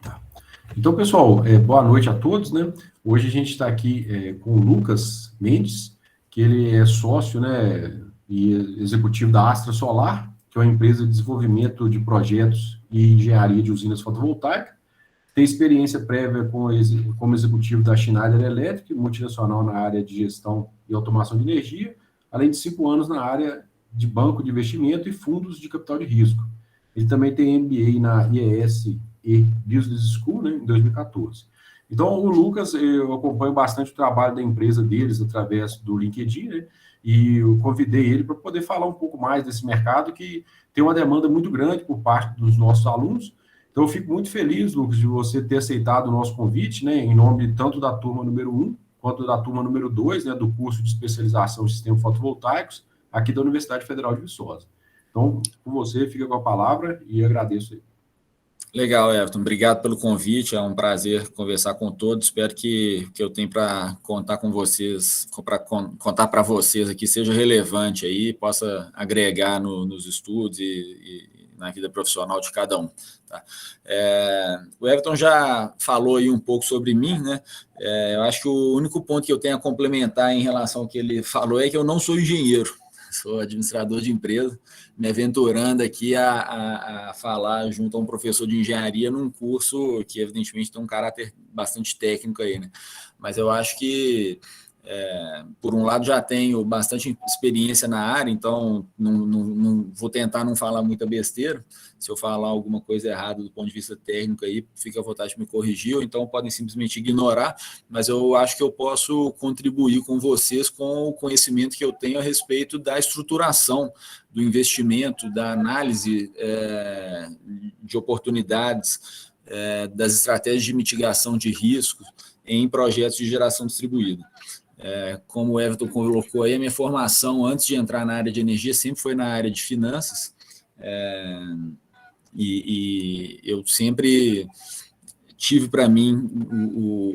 Tá. Então, pessoal, boa noite a todos, né? Hoje a gente está aqui com o Lucas Mendes, que ele é sócio, né, e executivo da Astra Solar, que é uma empresa de desenvolvimento de projetos e engenharia de usinas fotovoltaicas. Tem experiência prévia como executivo da Schneider Electric, multinacional na área de gestão e automação de energia, além de 5 anos na área de banco de investimento e fundos de capital de risco. Ele também tem MBA na IES e Business School, né, em 2014. Então, o Lucas, eu acompanho bastante o trabalho da empresa deles através do LinkedIn, né, e eu convidei ele para poder falar um pouco mais desse mercado que tem uma demanda muito grande por parte dos nossos alunos. Então, eu fico muito feliz, Lucas, de você ter aceitado o nosso convite, né, em nome tanto da turma número 1 quanto da turma número 2, né, do curso de especialização em sistemas fotovoltaicos, aqui da Universidade Federal de Viçosa. Então, com você, fica com a palavra e agradeço aí. Legal, Everton. Obrigado pelo convite. É um prazer conversar com todos. Espero que eu tenho para contar com vocês, para contar para vocês aqui, seja relevante aí, possa agregar nos estudos e na vida profissional de cada um. Tá? O Everton já falou aí um pouco sobre mim, né? Eu acho que o único ponto que eu tenho a complementar em relação ao que ele falou é que eu não sou engenheiro. Sou administrador de empresa, me aventurando aqui a falar junto a um professor de engenharia num curso que, evidentemente, tem um caráter bastante técnico aí, né? Mas eu acho que, por um lado, já tenho bastante experiência na área, então não vou tentar não falar muita besteira. Se eu falar alguma coisa errada do ponto de vista técnico aí, fica à vontade de me corrigir, ou então podem simplesmente ignorar, mas eu acho que eu posso contribuir com vocês com o conhecimento que eu tenho a respeito da estruturação do investimento, da análise de oportunidades, das estratégias de mitigação de riscos em projetos de geração distribuída. Como o Everton colocou aí, a minha formação antes de entrar na área de energia sempre foi na área de finanças, e eu sempre tive para mim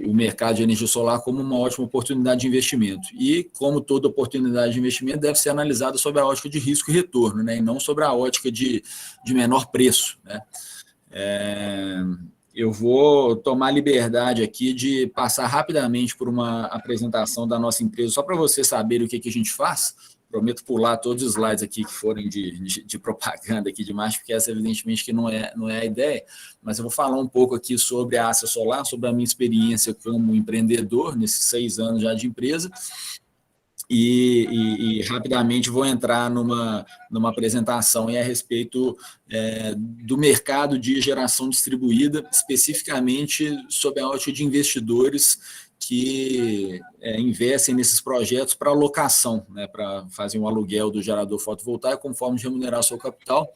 o mercado de energia solar como uma ótima oportunidade de investimento. E, como toda oportunidade de investimento, deve ser analisada sob a ótica de risco e retorno, né, e não sobre a ótica de menor preço. Né. Eu vou tomar liberdade aqui de passar rapidamente por uma apresentação da nossa empresa, só para vocês saberem o que a gente faz. Prometo pular todos os slides aqui que forem de propaganda aqui de marketing, porque essa evidentemente que não é a ideia, mas eu vou falar um pouco aqui sobre a Astra Solar, sobre a minha experiência como empreendedor nesses 6 anos já de empresa, e rapidamente vou entrar numa apresentação a respeito do mercado de geração distribuída, especificamente sob a ótica de investidores que investem nesses projetos para alocação, né, para fazer um aluguel do gerador fotovoltaico como forma de remunerar o seu capital,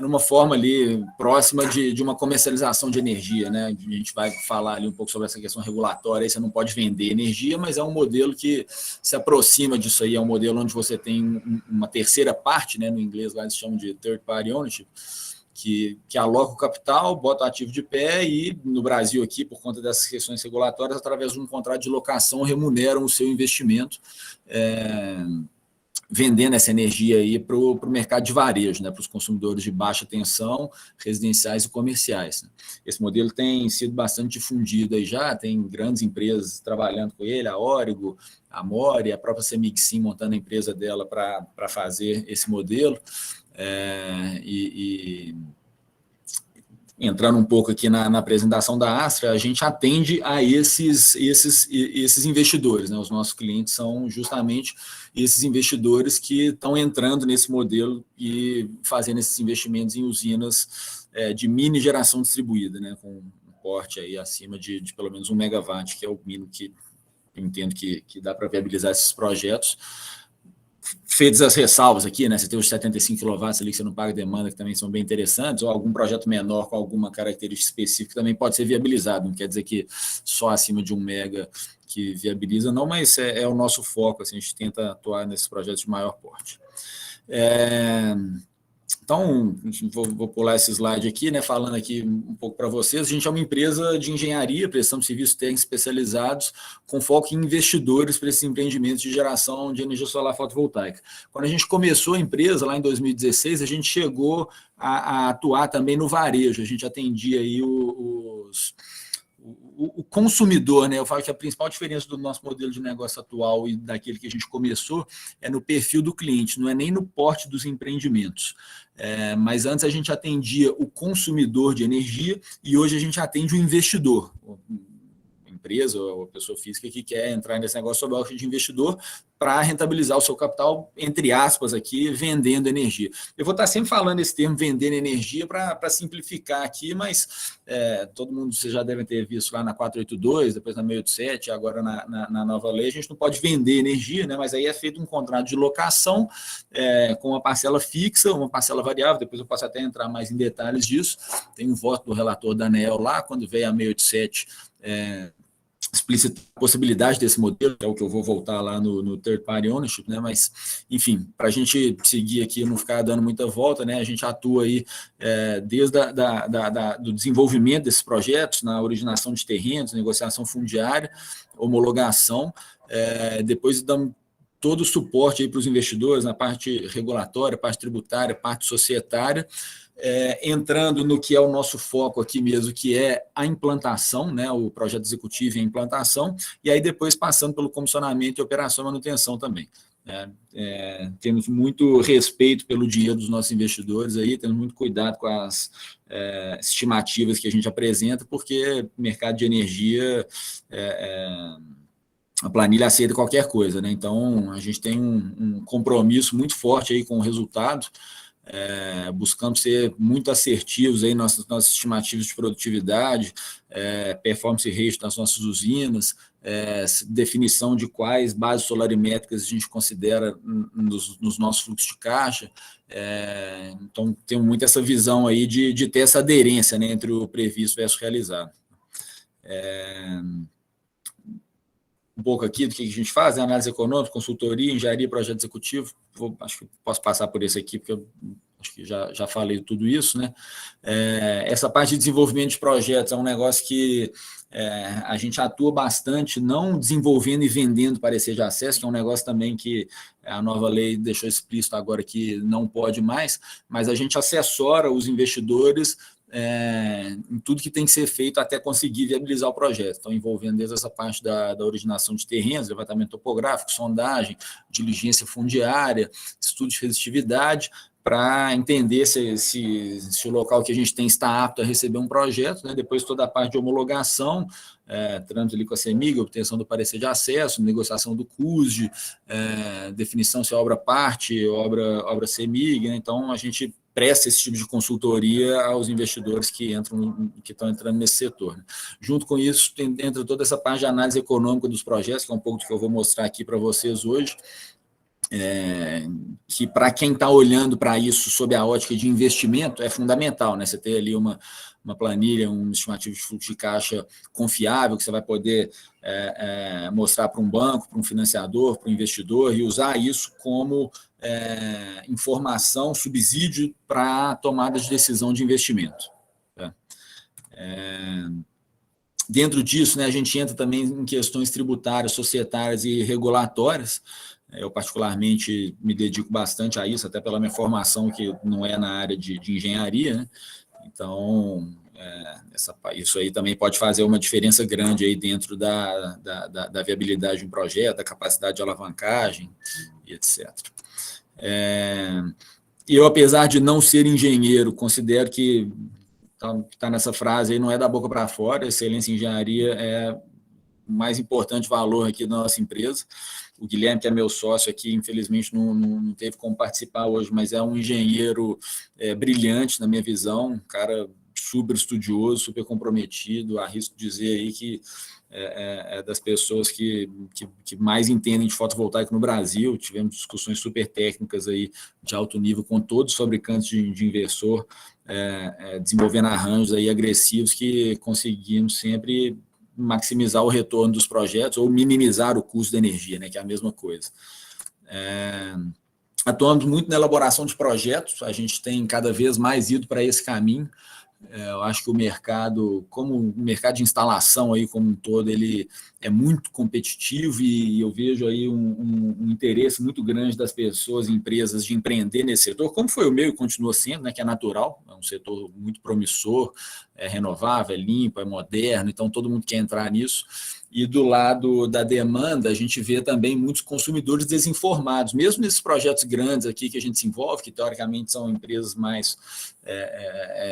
numa forma ali próxima de uma comercialização de energia. Né? A gente vai falar ali um pouco sobre essa questão regulatória, aí você não pode vender energia, mas é um modelo que se aproxima disso aí, é um modelo onde você tem uma terceira parte, né, no inglês lá eles chamam de third party ownership, que aloca o capital, bota o ativo de pé e, no Brasil aqui, por conta dessas questões regulatórias, através de um contrato de locação, remuneram o seu investimento, vendendo essa energia aí para o mercado de varejo, né, para os consumidores de baixa tensão, residenciais e comerciais. Né. Esse modelo tem sido bastante difundido aí já, tem grandes empresas trabalhando com ele, a Origo, a Mori, a própria Semigsim montando a empresa dela para fazer esse modelo. Entrando um pouco aqui na apresentação da Astra, a gente atende a esses investidores. Né? Os nossos clientes são justamente esses investidores que estão entrando nesse modelo e fazendo esses investimentos em usinas de mini geração distribuída, né? Com um porte aí acima de pelo menos 1 megawatt, que é o mínimo que eu entendo que dá para viabilizar esses projetos. Feitas as ressalvas aqui, né? Você tem os 75 kW ali que você não paga demanda, que também são bem interessantes, ou algum projeto menor com alguma característica específica também pode ser viabilizado. Não quer dizer que só acima de 1 mega que viabiliza, não, mas é o nosso foco. Assim, a gente tenta atuar nesses projetos de maior porte. Então, vou pular esse slide aqui, né, falando aqui um pouco para vocês. A gente é uma empresa de engenharia, prestamos serviços técnicos especializados, com foco em investidores para esses empreendimentos de geração de energia solar fotovoltaica. Quando a gente começou a empresa, lá em 2016, a gente chegou a atuar também no varejo. A gente atendia aí o consumidor, né? Eu falo que a principal diferença do nosso modelo de negócio atual e daquele que a gente começou é no perfil do cliente, não é nem no porte dos empreendimentos. Mas antes a gente atendia o consumidor de energia e hoje a gente atende o investidor, empresa ou pessoa física que quer entrar nesse negócio sob a ótica de investidor para rentabilizar o seu capital, entre aspas, aqui, vendendo energia. Eu vou estar sempre falando esse termo, vendendo energia, para simplificar aqui, mas todo mundo, vocês já devem ter visto lá na 482, depois na 687, agora na nova lei, a gente não pode vender energia, né, mas aí é feito um contrato de locação com uma parcela fixa, uma parcela variável, depois eu posso até entrar mais em detalhes disso. Tem um voto do relator da ANEEL lá, quando veio a 687, explicitar a possibilidade desse modelo, que é o que eu vou voltar lá no third party ownership, né? Mas, enfim, para a gente seguir aqui, não ficar dando muita volta, né? A gente atua aí desde do desenvolvimento desses projetos, na originação de terrenos, negociação fundiária, homologação, depois damos todo o suporte para os investidores na parte regulatória, parte tributária, parte societária, entrando no que é o nosso foco aqui mesmo, que é a implantação, né, o projeto executivo e a implantação, e aí depois passando pelo comissionamento e operação e manutenção também. Temos muito respeito pelo dinheiro dos nossos investidores, aí, temos muito cuidado com as estimativas que a gente apresenta, porque mercado de energia, a planilha aceita qualquer coisa, né? Então, a gente tem um compromisso muito forte aí com o resultado, buscando ser muito assertivos aí nas nossas estimativas de produtividade, performance rate das nossas usinas, definição de quais bases solarimétricas a gente considera nos nossos fluxos de caixa. Então, temos muito essa visão aí de ter essa aderência, né, entre o previsto versus realizado. Um pouco aqui do que a gente faz, né? Análise econômica, consultoria, engenharia, projeto executivo. Acho que posso passar por esse aqui, porque eu acho que já falei tudo isso, né? Essa parte de desenvolvimento de projetos é um negócio que a gente atua bastante, não desenvolvendo e vendendo parecer de acesso, que é um negócio também que a nova lei deixou explícito agora que não pode mais, mas a gente assessora os investidores em tudo que tem que ser feito até conseguir viabilizar o projeto. Então, envolvendo desde essa parte da originação de terrenos, levantamento topográfico, sondagem, diligência fundiária, estudo de resistividade, para entender se o local que a gente tem está apto a receber um projeto, né? Depois toda a parte de homologação, trâmite ali com a CEMIG, obtenção do parecer de acesso, negociação do CUSD, definição se é obra parte, obra CEMIG, né? Então a gente presta esse tipo de consultoria aos investidores que estão entrando nesse setor, né? Junto com isso, entra toda essa parte de análise econômica dos projetos, que é um pouco do que eu vou mostrar aqui para vocês hoje, que para quem está olhando para isso sob a ótica de investimento é fundamental, né? Você ter ali uma planilha, um estimativo de fluxo de caixa confiável, que você vai poder mostrar para um banco, para um financiador, para um investidor, e usar isso como informação, subsídio para a tomada de decisão de investimento. Tá? Dentro disso, né, a gente entra também em questões tributárias, societárias e regulatórias. Eu, particularmente, me dedico bastante a isso, até pela minha formação, que não é na área de engenharia, né? Então, isso aí também pode fazer uma diferença grande aí dentro da viabilidade de um projeto, da capacidade de alavancagem, e etc. Eu, apesar de não ser engenheiro, considero que está nessa frase aí, não é da boca para fora, excelência em engenharia é o mais importante valor aqui da nossa empresa. O Guilherme, que é meu sócio aqui, infelizmente não teve como participar hoje, mas é um engenheiro brilhante, na minha visão, um cara super estudioso, super comprometido, arrisco dizer aí que é das pessoas que mais entendem de fotovoltaico no Brasil. Tivemos discussões super técnicas aí de alto nível com todos os fabricantes de inversor, desenvolvendo arranjos aí agressivos que conseguimos sempre maximizar o retorno dos projetos ou minimizar o custo da energia, né, que é a mesma coisa. atuamos muito na elaboração de projetos, a gente tem cada vez mais ido para esse caminho. Eu acho que o mercado, como o mercado de instalação aí como um todo, ele é muito competitivo e eu vejo aí um interesse muito grande das pessoas, empresas de empreender nesse setor, como foi o meu e continua sendo, né, que é natural, é um setor muito promissor, é renovável, é limpo, é moderno, então todo mundo quer entrar nisso. E do lado da demanda, a gente vê também muitos consumidores desinformados, mesmo nesses projetos grandes aqui que a gente se envolve, que teoricamente são empresas mais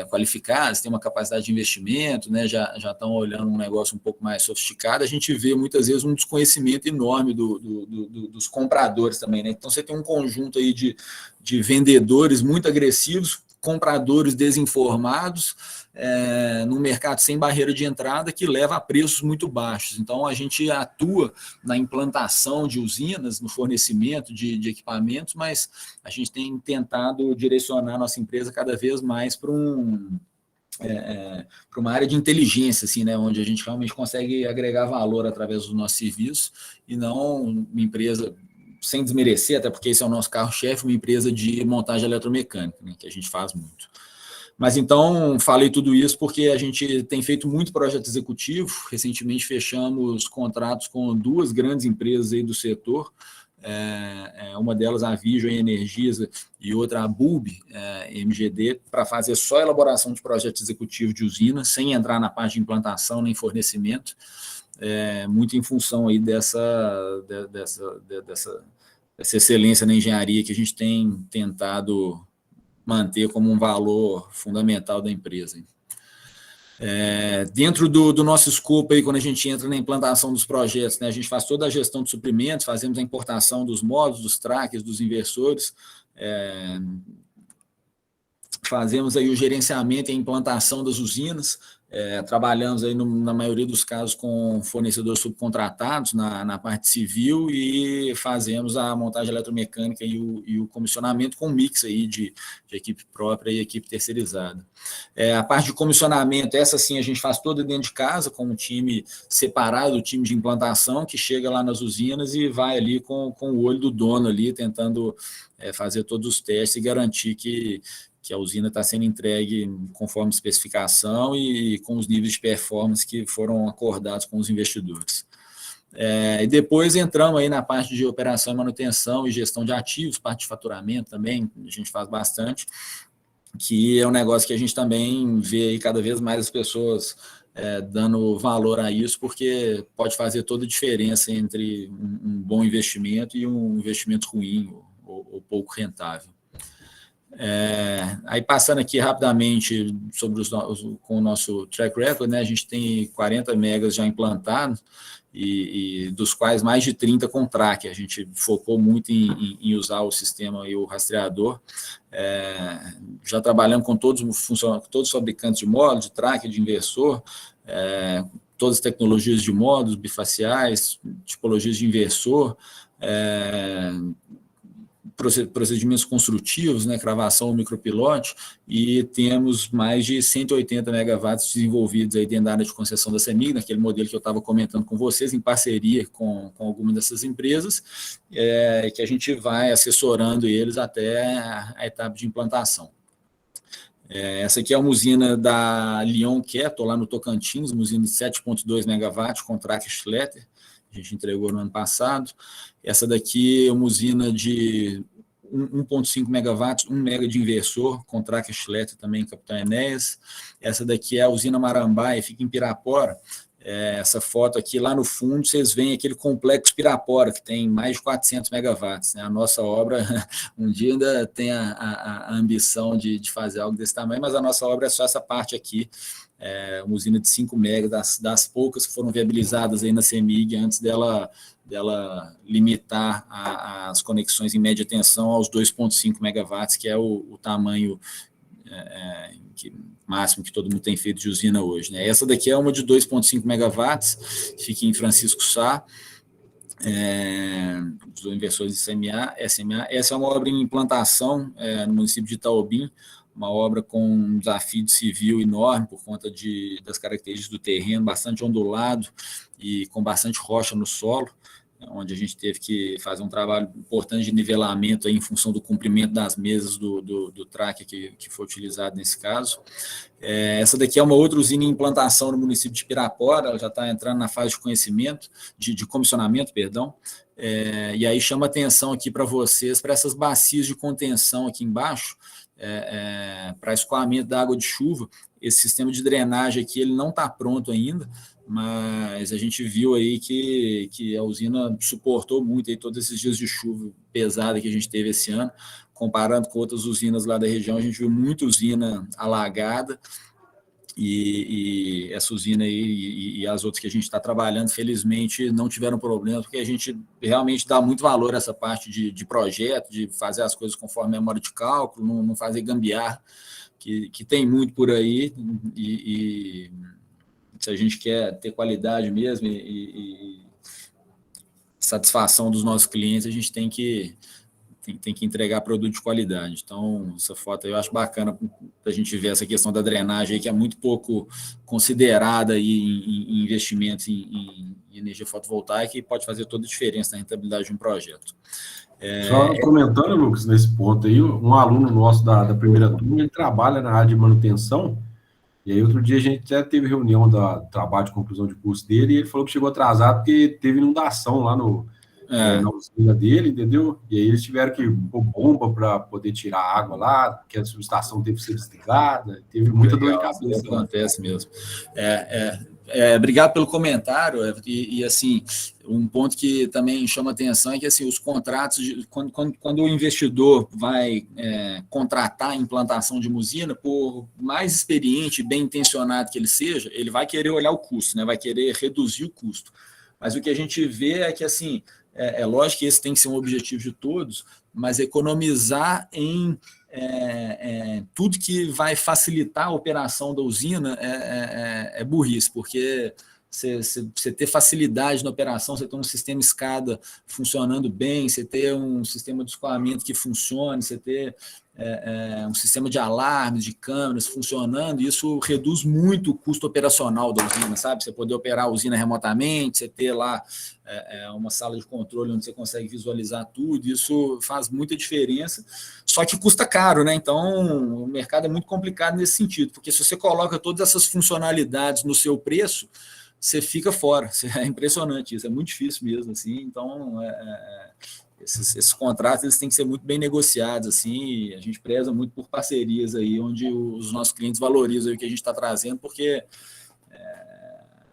qualificadas, têm uma capacidade de investimento, né, já estão olhando um negócio um pouco mais sofisticado, a gente vê muitas vezes um desconhecimento enorme dos compradores também. Né? Então, você tem um conjunto aí de vendedores muito agressivos, compradores desinformados, num mercado sem barreira de entrada que leva a preços muito baixos. Então, a gente atua na implantação de usinas, no fornecimento de equipamentos, mas a gente tem tentado direcionar a nossa empresa cada vez mais para uma área de inteligência, assim, né, onde a gente realmente consegue agregar valor através do nosso serviço e não uma empresa, sem desmerecer, até porque esse é o nosso carro-chefe, uma empresa de montagem eletromecânica, né, que a gente faz muito. Mas então, falei tudo isso porque a gente tem feito muito projeto executivo. Recentemente fechamos contratos com 2 grandes empresas aí do setor, uma delas a Vision Energisa e outra a Bulb MGD, para fazer só elaboração de projeto executivo de usina, sem entrar na parte de implantação nem fornecimento, muito em função aí dessa excelência na engenharia que a gente tem tentado manter como um valor fundamental da empresa. Dentro do nosso escopo, aí, quando a gente entra na implantação dos projetos, né, a gente faz toda a gestão de suprimentos, fazemos a importação dos módulos, dos trackers, dos inversores, fazemos aí o gerenciamento e a implantação das usinas, trabalhamos aí na maioria dos casos com fornecedores subcontratados na parte civil e fazemos a montagem eletromecânica e o comissionamento com mix aí de equipe própria e equipe terceirizada. A parte de comissionamento, essa sim a gente faz toda dentro de casa, com um time separado, o time de implantação, que chega lá nas usinas e vai ali com o olho do dono ali, tentando fazer todos os testes e garantir que a usina está sendo entregue conforme especificação e com os níveis de performance que foram acordados com os investidores. E depois entramos aí na parte de operação e manutenção e gestão de ativos, parte de faturamento também, a gente faz bastante, que é um negócio que a gente também vê aí cada vez mais as pessoas dando valor a isso, porque pode fazer toda a diferença entre um bom investimento e um investimento ruim ou pouco rentável. Aí passando aqui rapidamente sobre com o nosso track record, né, a gente tem 40 megas já implantados e dos quais mais de 30 com tracker. A gente focou muito em usar o sistema e o rastreador. Já trabalhamos com todos os fabricantes de módulos, de tracker, de inversor, todas as tecnologias de módulos bifaciais, tipologias de inversor, procedimentos construtivos, né, cravação, micropilote, e temos mais de 180 megawatts desenvolvidos aí dentro da área de concessão da CEMIG, naquele modelo que eu estava comentando com vocês, em parceria com algumas dessas empresas, que a gente vai assessorando eles até a etapa de implantação. Essa aqui é uma usina da Lyon Keto, lá no Tocantins, uma usina de 7,2 megawatts com tracker Schletter, a gente entregou no ano passado. Essa daqui é uma usina de 1,5 megawatts, 1 mega de inversor, com tracker Schletter também, Capitão Enéas. Essa daqui é a usina Marambaia, fica em Pirapora. Essa foto aqui, lá no fundo, vocês veem aquele complexo Pirapora, que tem mais de 400 megawatts. Né? A nossa obra, um dia ainda tem a ambição de fazer algo desse tamanho, mas a nossa obra é só essa parte aqui, uma usina de 5 megas, das poucas que foram viabilizadas aí na CEMIG, antes dela limitar as conexões em média tensão aos 2,5 megawatts, que é o tamanho máximo que todo mundo tem feito de usina hoje. Né? Essa daqui é uma de 2,5 megawatts, fica em Francisco Sá, os inversores de SMA. Essa é uma obra em implantação no município de Itaobim, uma obra com um desafio civil enorme por conta das características do terreno, bastante ondulado e com bastante rocha no solo. onde a gente teve que fazer um trabalho importante de nivelamento aí, em função do comprimento das mesas do tracker que foi utilizado nesse caso. Essa daqui é uma outra usina em implantação no município de Pirapora, ela já está entrando na fase de conhecimento, de comissionamento, perdão, e aí chama atenção aqui para vocês, para essas bacias de contenção aqui embaixo, para escoamento da água de chuva. Esse sistema de drenagem aqui ele não está pronto ainda, mas a gente viu aí que a usina suportou muito aí todos esses dias de chuva pesada que a gente teve esse ano. Comparando com outras usinas lá da região, a gente viu muita usina alagada, e essa usina aí e as outras que a gente está trabalhando, felizmente, não tiveram problema, porque a gente realmente dá muito valor a essa parte de projeto, de fazer as coisas conforme a memória de cálculo, não fazer gambiarra, que tem muito por aí, e se a gente quer ter qualidade mesmo e satisfação dos nossos clientes, a gente tem que entregar produto de qualidade. Então, essa foto eu acho bacana para a gente ver essa questão da drenagem aí, que é muito pouco considerada aí em investimentos em energia fotovoltaica, e pode fazer toda a diferença na rentabilidade de um projeto. Só comentando, Lucas, nesse ponto aí, um aluno nosso da primeira turma, ele trabalha na área de manutenção, e aí outro dia a gente até teve reunião do trabalho de conclusão de curso dele, e ele falou que chegou atrasado porque teve inundação lá na usina dele, entendeu? E aí eles tiveram que pôr bomba para poder tirar a água lá, porque a subestação teve que ser desligada, teve muita dor de cabeça. Isso acontece mesmo. Obrigado pelo comentário, e assim, um ponto que também chama atenção é que assim, os contratos, quando o investidor vai contratar a implantação de uma usina, por mais experiente, bem intencionado que ele seja, ele vai querer olhar o custo, né? Vai querer reduzir o custo. Mas o que a gente vê é que assim, é lógico que esse tem que ser um objetivo de todos, mas economizar em tudo que vai facilitar a operação da usina é burrice, porque você ter facilidade na operação, você ter um sistema SCADA funcionando bem, você ter um sistema de escoamento que funcione, você ter um sistema de alarmes, de câmeras funcionando, isso reduz muito o custo operacional da usina, sabe? Você poder operar a usina remotamente, você ter lá uma sala de controle onde você consegue visualizar tudo, isso faz muita diferença, só que custa caro, né? Então, o mercado é muito complicado nesse sentido, porque se você coloca todas essas funcionalidades no seu preço, você fica fora. É impressionante isso, é muito difícil mesmo, assim. Então, esses contratos eles têm que ser muito bem negociados, assim, e a gente preza muito por parcerias aí, onde os nossos clientes valorizam o que a gente está trazendo, porque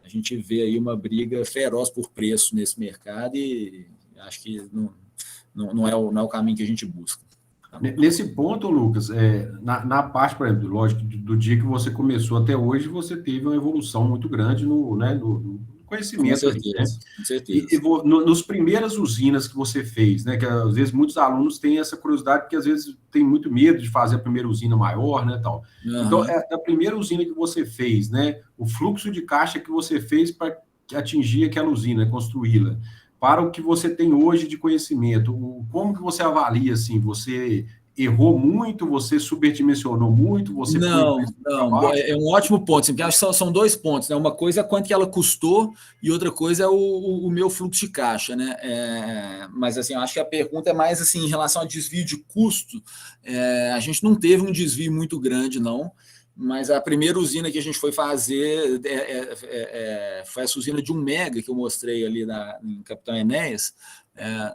a gente vê aí uma briga feroz por preço nesse mercado, e acho que não é o caminho que a gente busca. Nesse ponto, Lucas, na parte, por exemplo, lógico, do dia que você começou até hoje, você teve uma evolução muito grande no conhecimento. Com certeza, né? Com certeza. Nos primeiras usinas que você fez, né, que às vezes muitos alunos têm essa curiosidade, porque às vezes tem muito medo de fazer a primeira usina maior, né, tal. Uhum. Então, da primeira usina que você fez, né, o fluxo de caixa que você fez para atingir aquela usina, construí-la, para o que você tem hoje de conhecimento, como que você avalia, assim, você errou muito, você subdimensionou muito, você... Não, é um ótimo ponto, assim, porque acho que são dois pontos, né? Uma coisa é quanto que ela custou e outra coisa é o meu fluxo de caixa, né? Mas assim, eu acho que a pergunta é mais assim, em relação a desvio de custo, a gente não teve um desvio muito grande, não. Mas a primeira usina que a gente foi fazer foi essa usina de 1 mega que eu mostrei ali em Capitão Enéas.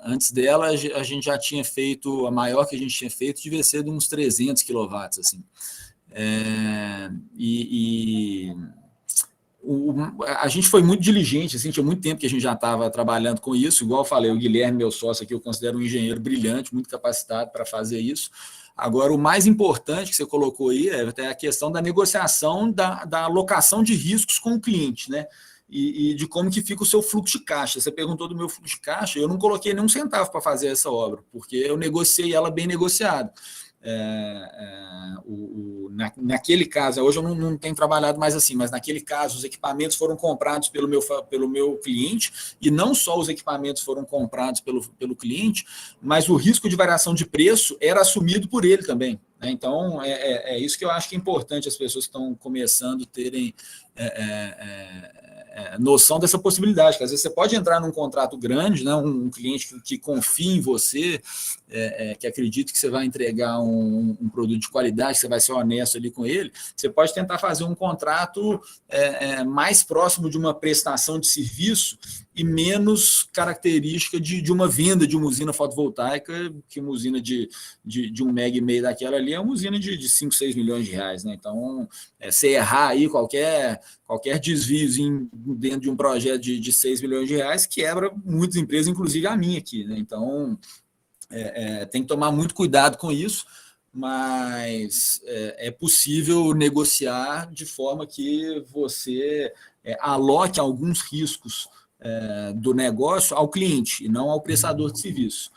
Antes dela, a gente já tinha feito, a maior que a gente tinha feito devia ser de uns 300 kW. Assim. A gente foi muito diligente, assim, tinha muito tempo que a gente já estava trabalhando com isso. Igual eu falei, o Guilherme, meu sócio aqui, eu considero um engenheiro brilhante, muito capacitado para fazer isso. Agora, o mais importante que você colocou aí é a questão da negociação, da alocação de riscos com o cliente, né? E de como que fica o seu fluxo de caixa. Você perguntou do meu fluxo de caixa, eu não coloquei nenhum centavo para fazer essa obra, porque eu negociei ela bem negociada. Naquele caso, hoje eu não tenho trabalhado mais assim, mas naquele caso os equipamentos foram comprados pelo meu cliente, e não só os equipamentos foram comprados pelo cliente, mas o risco de variação de preço era assumido por ele também. Né? Então, é isso que eu acho que é importante as pessoas que estão começando terem noção dessa possibilidade, que às vezes você pode entrar num contrato grande, né, um cliente que confia em você, que acredita que você vai entregar um produto de qualidade, que você vai ser honesto ali com ele, você pode tentar fazer um contrato mais próximo de uma prestação de serviço e menos característica de uma venda de uma usina fotovoltaica, que uma usina de 1,5 MW daquela ali é uma usina de 5, 6 milhões de reais. Né? Então, se errar aí qualquer desvio dentro de um projeto de 6 milhões de reais, quebra muitas empresas, inclusive a minha aqui. Né? Então, tem que tomar muito cuidado com isso, mas é possível negociar de forma que você aloque alguns riscos do negócio ao cliente e não ao prestador de serviço.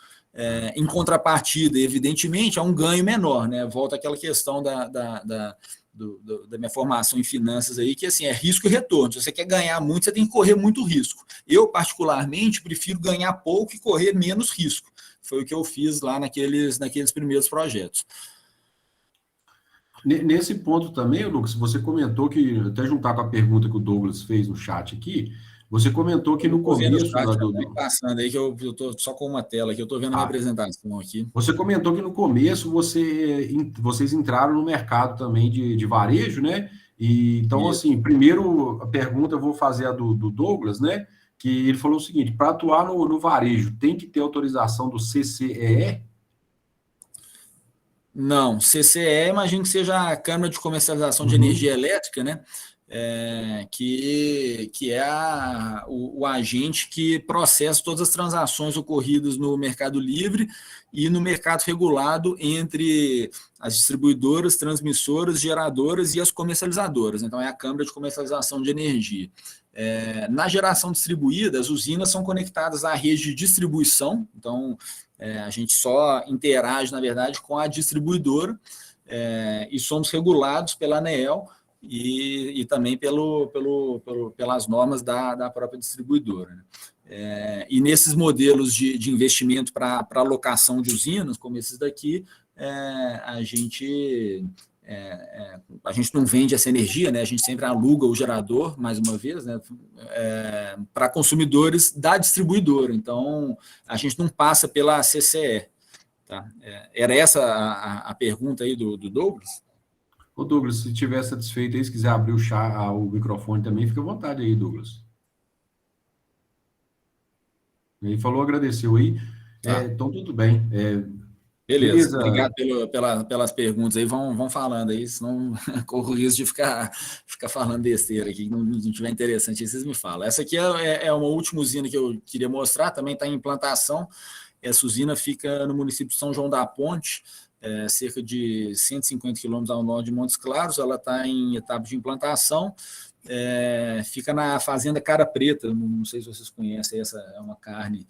Em contrapartida, evidentemente, há um ganho menor, né? Volta àquela questão da minha formação em finanças aí, que assim, é risco e retorno. Se você quer ganhar muito, você tem que correr muito risco. Eu, particularmente, prefiro ganhar pouco e correr menos risco. Foi o que eu fiz lá naqueles primeiros projetos. Nesse ponto também, Lucas, você comentou que, até juntar com a pergunta que o Douglas fez no chat aqui, você comentou que no começo... Passando aí, que eu estou só com uma tela aqui, eu estou vendo a minha apresentação aqui. Você comentou que no começo vocês entraram no mercado também de varejo, né? E, então, assim, primeiro a pergunta eu vou fazer a do Douglas, né? Que ele falou o seguinte: para atuar no varejo, tem que ter autorização do CCEE? Não, CCE, imagino que seja a Câmara de Comercialização de Energia Elétrica, né? Que é o agente que processa todas as transações ocorridas no mercado livre e no mercado regulado entre as distribuidoras, transmissoras, geradoras e as comercializadoras. Então, é a Câmara de Comercialização de Energia. Na geração distribuída, as usinas são conectadas à rede de distribuição, então a gente só interage, na verdade, com a distribuidora e somos regulados pela ANEEL e também pelas normas da própria distribuidora. Né? E nesses modelos de investimento para alocação de usinas, como esses daqui, a gente não vende essa energia, né? A gente sempre aluga o gerador, mais uma vez, né? Para consumidores da distribuidora. Então, a gente não passa pela CCE. Tá? Era essa a pergunta aí do Douglas? Ô, Douglas, se estiver satisfeito aí, se quiser abrir o microfone também, fica à vontade aí, Douglas. Ele falou, agradeceu aí. Tá. Então, tudo bem. Beleza. Obrigado pelas perguntas aí. Vão falando aí, senão corro o risco de ficar falando besteira aqui, que não tiver interessante aí, vocês me falam. Essa aqui é uma última usina que eu queria mostrar, também está em implantação. Essa usina fica no município de São João da Ponte, cerca de 150 quilômetros ao norte de Montes Claros. Ela está em etapa de implantação, fica na fazenda Cara Preta, não sei se vocês conhecem, essa é uma carne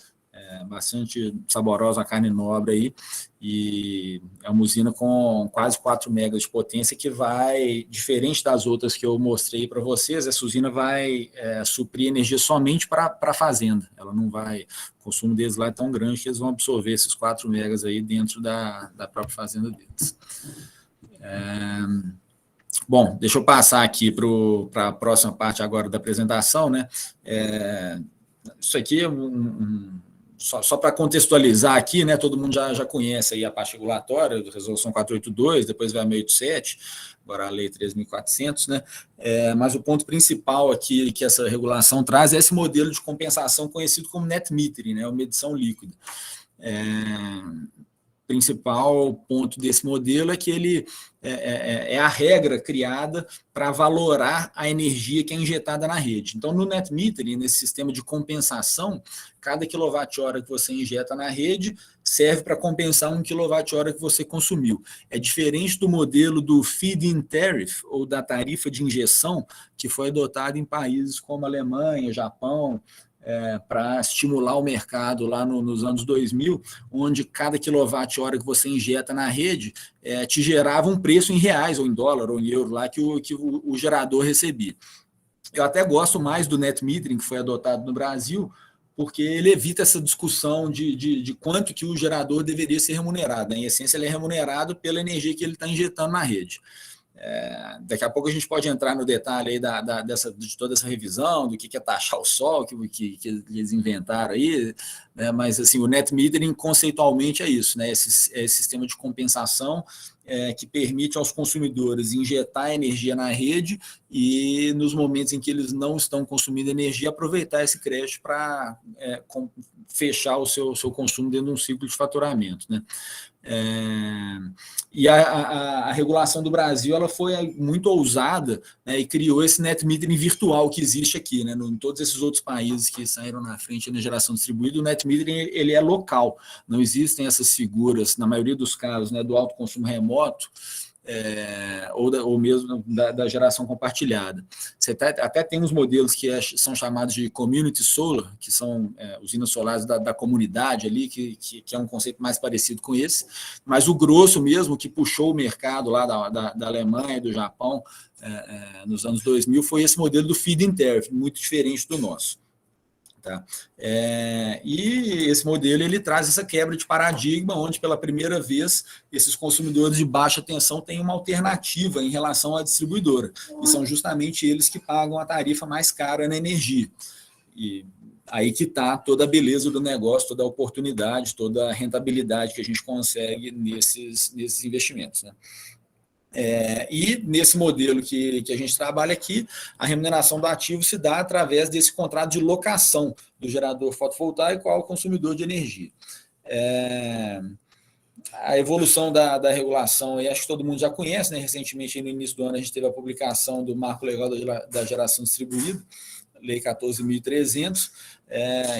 bastante saborosa, uma carne nobre aí, e é uma usina com quase 4 megas de potência que vai, diferente das outras que eu mostrei para vocês, essa usina vai suprir energia somente para a fazenda, ela não vai, o consumo deles lá é tão grande que eles vão absorver esses 4 megas aí dentro da própria fazenda deles. Bom, deixa eu passar aqui para a próxima parte agora da apresentação, né? Isso aqui é só para contextualizar aqui, né, todo mundo já conhece aí a parte regulatória, da Resolução 482, depois vai a 687, agora a Lei 3.400, né, mas o ponto principal aqui que essa regulação traz é esse modelo de compensação conhecido como net metering, né, uma medição líquida. Principal ponto desse modelo é que ele é a regra criada para valorar a energia que é injetada na rede. Então, no net metering, nesse sistema de compensação, cada quilowatt-hora que você injeta na rede serve para compensar 1 kWh que você consumiu. É diferente do modelo do feed-in tariff, ou da tarifa de injeção, que foi adotado em países como Alemanha, Japão, para estimular o mercado lá nos anos 2000, onde cada quilowatt-hora que você injeta na rede te gerava um preço em reais, ou em dólar, ou em euro, lá que o gerador recebia. Eu até gosto mais do net metering, que foi adotado no Brasil, porque ele evita essa discussão de quanto que o gerador deveria ser remunerado. Em essência, ele é remunerado pela energia que ele está injetando na rede. Daqui a pouco a gente pode entrar no detalhe aí de toda essa revisão, do que é taxar o sol, que eles inventaram aí, né? Mas assim, o net metering conceitualmente é isso, né? Esse sistema de compensação que permite aos consumidores injetar energia na rede e, nos momentos em que eles não estão consumindo energia, aproveitar esse crédito para fechar o seu consumo dentro de um ciclo de faturamento, né? E a regulação do Brasil ela foi muito ousada, né, e criou esse net metering virtual que existe aqui, né, em todos esses outros países que saíram na frente na geração distribuída. O net metering ele é local, não existem essas figuras, na maioria dos casos, né, do alto consumo remoto, ou mesmo da geração compartilhada. Você até tem uns modelos que são chamados de community solar, que são usinas solares da comunidade ali, que é um conceito mais parecido com esse, mas o grosso mesmo, que puxou o mercado lá da Alemanha e do Japão nos anos 2000, foi esse modelo do feed-in tariff, muito diferente do nosso. Tá? E esse modelo ele traz essa quebra de paradigma, onde pela primeira vez esses consumidores de baixa tensão têm uma alternativa em relação à distribuidora, e são justamente eles que pagam a tarifa mais cara na energia. E aí que está toda a beleza do negócio, toda a oportunidade, toda a rentabilidade que a gente consegue nesses investimentos, né? E nesse modelo que a gente trabalha aqui, a remuneração do ativo se dá através desse contrato de locação do gerador fotovoltaico ao consumidor de energia. A evolução da regulação, e acho que todo mundo já conhece, né? Recentemente, no início do ano, a gente teve a publicação do Marco Legal da Geração Distribuída, Lei 14.300,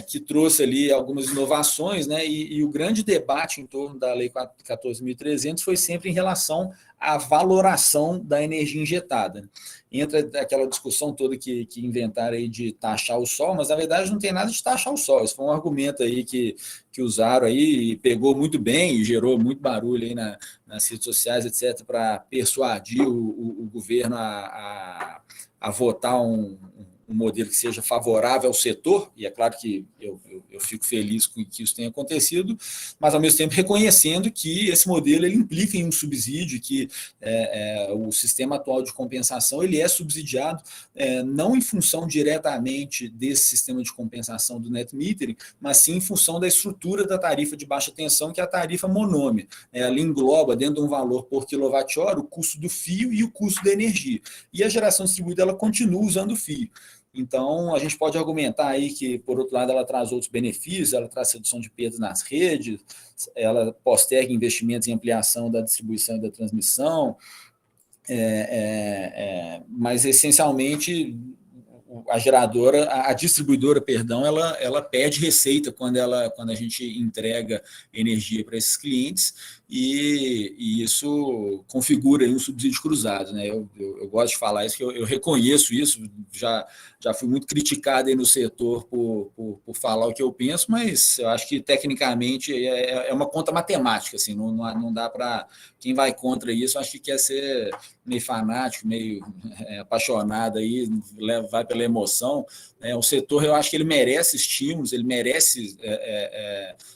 que trouxe ali algumas inovações, né? E o grande debate em torno da Lei 14.300 foi sempre em relação à valoração da energia injetada. Entra aquela discussão toda que inventaram aí de taxar o sol, mas na verdade não tem nada de taxar o sol. Isso foi um argumento aí que usaram aí e pegou muito bem e gerou muito barulho aí nas redes sociais, etc., para persuadir o governo a votar um modelo que seja favorável ao setor, e é claro que eu fico feliz com que isso tenha acontecido, mas ao mesmo tempo reconhecendo que esse modelo ele implica em um subsídio, que o sistema atual de compensação ele é subsidiado não em função diretamente desse sistema de compensação do net metering, mas sim em função da estrutura da tarifa de baixa tensão, que é a tarifa monômia. Ela engloba dentro de um valor por quilowatt-hora o custo do fio e o custo da energia. E a geração distribuída ela continua usando o fio. Então, a gente pode argumentar aí que, por outro lado, ela traz outros benefícios, ela traz redução de perdas nas redes, ela posterga investimentos em ampliação da distribuição e da transmissão, mas, essencialmente, a distribuidora, perdão, ela perde receita quando a gente entrega energia para esses clientes, e isso configura aí um subsídio cruzado, né? Eu gosto de falar isso, que eu reconheço isso, já fui muito criticado aí no setor por falar o que eu penso, mas eu acho que tecnicamente é uma conta matemática, assim, não dá para... Quem vai contra isso, acho que quer ser meio fanático, meio apaixonado aí, vai pela emoção. O setor, eu acho que ele merece estímulos, ele merece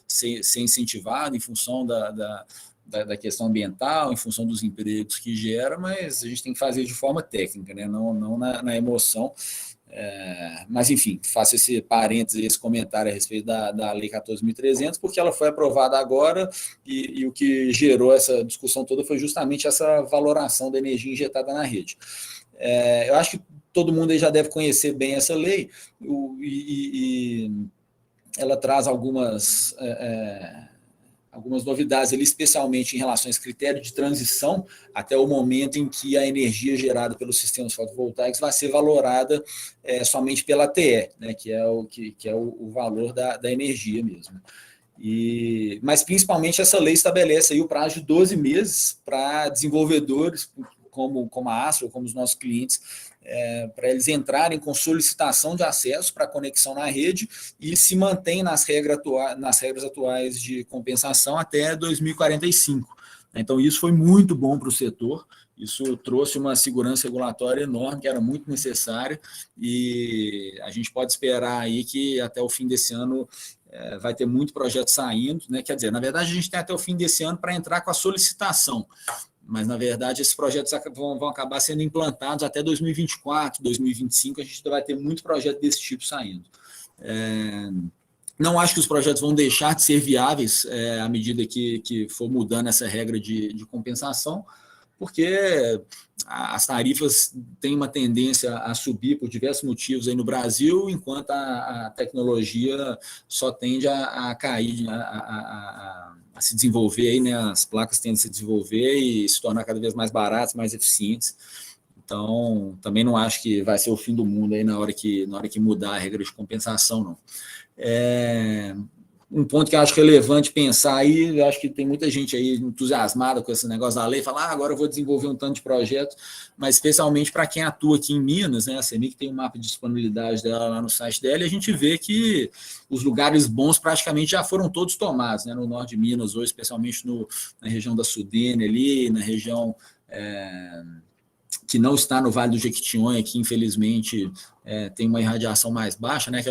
ser incentivado em função da questão ambiental, em função dos empregos que gera, mas a gente tem que fazer de forma técnica, né? Não na emoção. Mas, enfim, faço esse parênteses, esse comentário a respeito da Lei 14.300, porque ela foi aprovada agora e o que gerou essa discussão toda foi justamente essa valoração da energia injetada na rede. Eu acho que todo mundo aí já deve conhecer bem essa lei, e ela traz algumas novidades ali, especialmente em relação a esse critério de transição até o momento em que a energia gerada pelos sistemas fotovoltaicos vai ser valorada somente pela ATE, né, que é o valor da energia mesmo. Mas, principalmente, essa lei estabelece aí o prazo de 12 meses para desenvolvedores, como a Astra, ou como os nossos clientes, para eles entrarem com solicitação de acesso para conexão na rede e se mantém nas regras atuais de compensação até 2045. Então, isso foi muito bom para o setor, isso trouxe uma segurança regulatória enorme, que era muito necessária, e a gente pode esperar aí que até o fim desse ano vai ter muito projeto saindo, né? Quer dizer, na verdade, a gente tem até o fim desse ano para entrar com a solicitação, mas, na verdade, esses projetos vão acabar sendo implantados até 2024, 2025, a gente vai ter muito projeto desse tipo saindo. Não acho que os projetos vão deixar de ser viáveis à medida que for mudando essa regra de compensação, porque as tarifas têm uma tendência a subir por diversos motivos aí no Brasil, enquanto a tecnologia só tende a cair, a se desenvolver, aí, né? As placas tendem a se desenvolver e se tornar cada vez mais baratas, mais eficientes. Então, também não acho que vai ser o fim do mundo aí na hora que mudar a regra de compensação, não. Um ponto que eu acho relevante pensar aí, eu acho que tem muita gente aí entusiasmada com esse negócio da lei, fala, agora eu vou desenvolver um tanto de projeto, mas especialmente para quem atua aqui em Minas, né, a CEMIG tem um mapa de disponibilidade dela lá no site dela, e a gente vê que os lugares bons praticamente já foram todos tomados, né, no norte de Minas hoje, especialmente na região da Sudene ali, na região que não está no Vale do Jequitinhonha, que infelizmente tem uma irradiação mais baixa, né?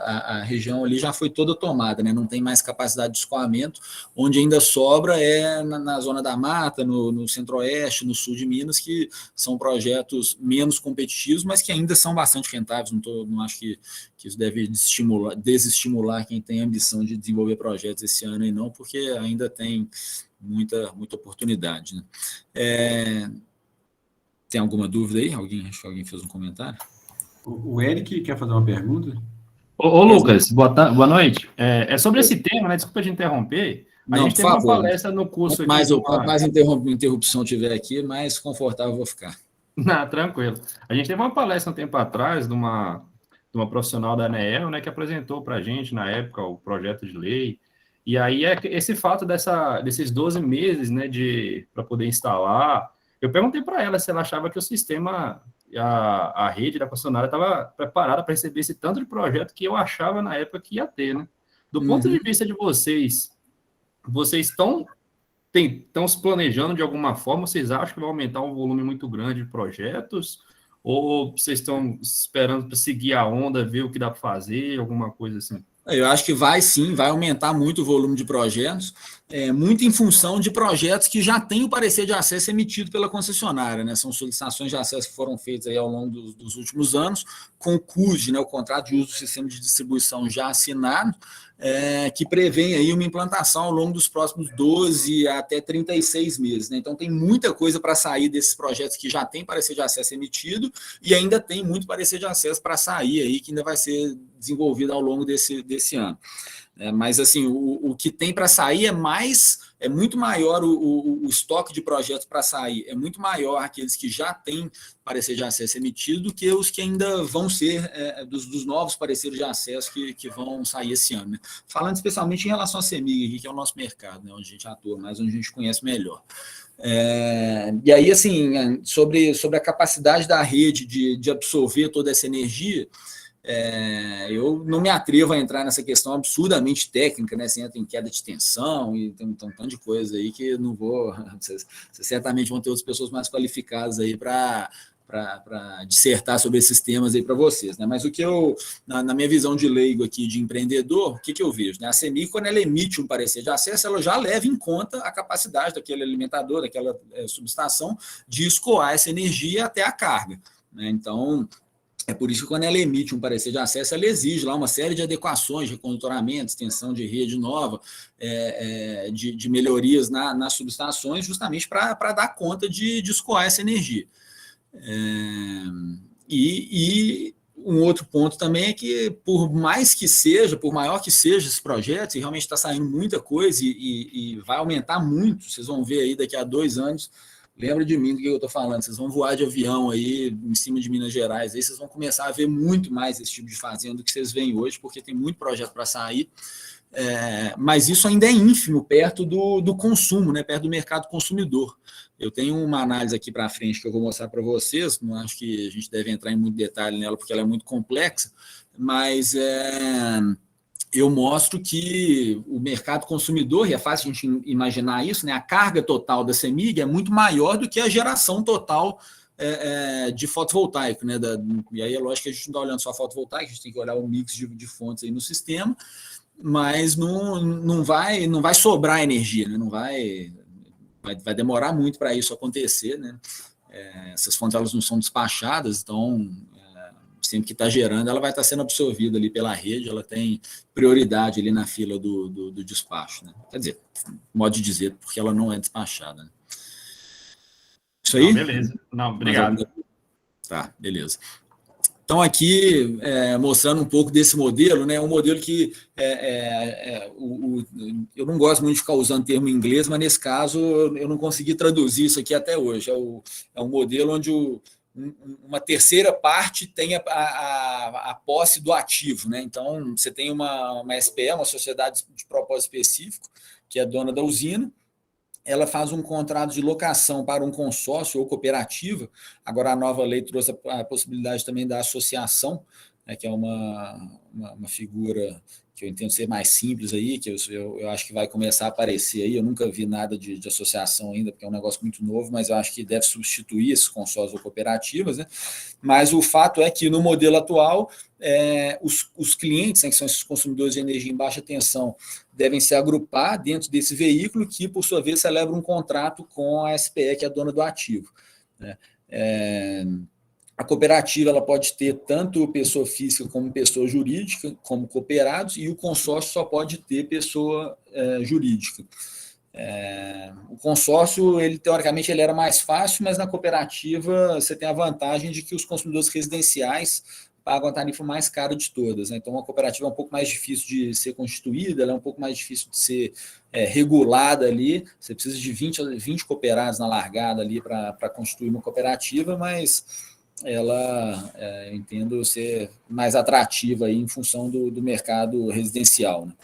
A região ali já foi toda tomada, né? Não tem mais capacidade de escoamento, onde ainda sobra na zona da mata, no centro-oeste, no sul de Minas, que são projetos menos competitivos, mas que ainda são bastante rentáveis. Não acho que isso deve desestimular quem tem a ambição de desenvolver projetos esse ano aí, não, porque ainda tem muita oportunidade, né? Tem alguma dúvida aí? Acho que alguém fez um comentário. O Eric quer fazer uma pergunta? Ô Lucas, boa noite. É sobre esse tema, né? Desculpa te interromper. A gente teve uma palestra no curso aqui. Quanto mais interrupção tiver aqui, mais confortável eu vou ficar. Não, tranquilo. A gente teve uma palestra um tempo atrás de uma profissional da ANEEL, né, que apresentou para a gente, na época, o projeto de lei. E aí, esse fato desses 12 meses, né, para poder instalar. Eu perguntei para ela se ela achava que o sistema, a rede da concessionária estava preparada para receber esse tanto de projeto que eu achava na época que ia ter, né? Do ponto de vista de vocês estão se planejando de alguma forma? Vocês acham que vai aumentar um volume muito grande de projetos? Ou vocês estão esperando para seguir a onda, ver o que dá para fazer, alguma coisa assim? Eu acho que vai aumentar muito o volume de projetos, muito em função de projetos que já têm o parecer de acesso emitido pela concessionária, né? São solicitações de acesso que foram feitas aí ao longo dos últimos anos, com o CUSD, né, o contrato de uso do sistema de distribuição já assinado, que prevê aí uma implantação ao longo dos próximos 12 até 36 meses. Né? Então, tem muita coisa para sair desses projetos que já tem parecer de acesso emitido e ainda tem muito parecer de acesso para sair aí, que ainda vai ser desenvolvido ao longo desse ano. Mas, assim, o que tem para sair é muito maior o estoque de projetos para sair, é muito maior aqueles que já têm parecer de acesso emitido do que os que ainda vão ser dos novos pareceres de acesso que vão sair esse ano. Né? Falando especialmente em relação à CEMIG, que é o nosso mercado, né, onde a gente atua mais, onde a gente conhece melhor. E aí, assim, sobre a capacidade da rede de absorver toda essa energia, eu não me atrevo a entrar nessa questão absurdamente técnica, né? Você entra em queda de tensão e tem um tanto de coisa aí que não vou. Vocês certamente vão ter outras pessoas mais qualificadas aí para dissertar sobre esses temas aí para vocês, né? Mas o que na minha visão de leigo aqui, de empreendedor, o que eu vejo? Né? A CEMIG, quando ela emite um parecer de acesso, ela já leva em conta a capacidade daquele alimentador, daquela subestação, de escoar essa energia até a carga. Né? Então, é por isso que quando ela emite um parecer de acesso, ela exige lá uma série de adequações, de condicionamento, extensão de rede nova, de melhorias nas subestações, justamente para dar conta de escoar essa energia. E um outro ponto também é que, por maior que seja esse projeto, e realmente está saindo muita coisa e vai aumentar muito, vocês vão ver aí daqui a 2 anos, lembra de mim do que eu estou falando, vocês vão voar de avião aí em cima de Minas Gerais, aí vocês vão começar a ver muito mais esse tipo de fazenda do que vocês veem hoje, porque tem muito projeto para sair, mas isso ainda é ínfimo perto do consumo, né, perto do mercado consumidor. Eu tenho uma análise aqui para frente que eu vou mostrar para vocês, não acho que a gente deve entrar em muito detalhe nela, porque ela é muito complexa, mas eu mostro que o mercado consumidor, e é fácil a gente imaginar isso, né, a carga total da CEMIG é muito maior do que a geração total de fotovoltaico. Né, e aí é lógico que a gente não está olhando só a fotovoltaica, a gente tem que olhar o mix de fontes aí no sistema, mas não vai sobrar energia, né, não vai vai demorar muito para isso acontecer, né? Essas fontes elas não são despachadas, então sempre que está gerando, ela vai estar sendo absorvida ali pela rede, ela tem prioridade ali na fila do despacho, né? Quer dizer, modo de dizer, porque ela não é despachada. Né? Isso aí? Não, beleza. Não, obrigado. Tá, beleza. Então, aqui, mostrando um pouco desse modelo, né? Um modelo que eu não gosto muito de ficar usando termo em inglês, mas nesse caso eu não consegui traduzir isso aqui até hoje. É um modelo onde uma terceira parte tem a posse do ativo, né? Então, você tem uma SPE, uma sociedade de propósito específico, que é dona da usina, ela faz um contrato de locação para um consórcio ou cooperativa. Agora, a nova lei trouxe a possibilidade também da associação, né, que é uma figura que eu entendo ser mais simples aí, que eu acho que vai começar a aparecer aí. Eu nunca vi nada de associação ainda, porque é um negócio muito novo, mas eu acho que deve substituir esses consórcios ou cooperativas, né? Mas o fato é que, no modelo atual, os clientes, né, que são esses consumidores de energia em baixa tensão, devem se agrupar dentro desse veículo que, por sua vez, celebra um contrato com a SPE, que é a dona do ativo. Né? A cooperativa ela pode ter tanto pessoa física como pessoa jurídica, como cooperados, e o consórcio só pode ter pessoa jurídica. O consórcio, teoricamente, ele era mais fácil, mas na cooperativa você tem a vantagem de que os consumidores residenciais pagam a tarifa mais cara de todas. Né? Então, a cooperativa é um pouco mais difícil de ser constituída, ela é um pouco mais difícil de ser regulada ali. Você precisa de 20 cooperados na largada ali para constituir uma cooperativa, mas ela, entendo, ser mais atrativa aí em função do mercado residencial. Né?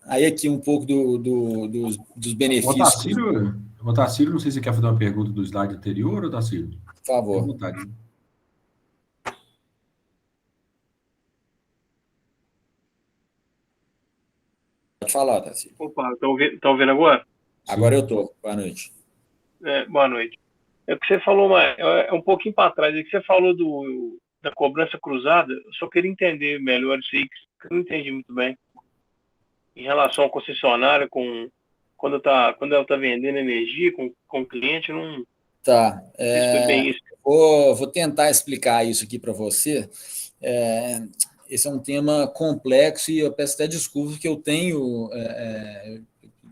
Aí aqui um pouco dos benefícios. Otacílio, não sei se você quer fazer uma pergunta do slide anterior, Otacílio? Por favor. Vontade. Pode falar, Otacílio. Opa, tá ouvindo agora? Agora eu estou. Boa noite. Boa noite. É o que você falou, um pouquinho para trás, é que você falou da cobrança cruzada. Eu só queria entender melhor isso aí, que eu não entendi muito bem. Em relação ao concessionário, quando ela está vendendo energia com o cliente, não. Tá. Foi bem isso. Vou tentar explicar isso aqui para você. Esse é um tema complexo e eu peço até desculpas que eu tenho.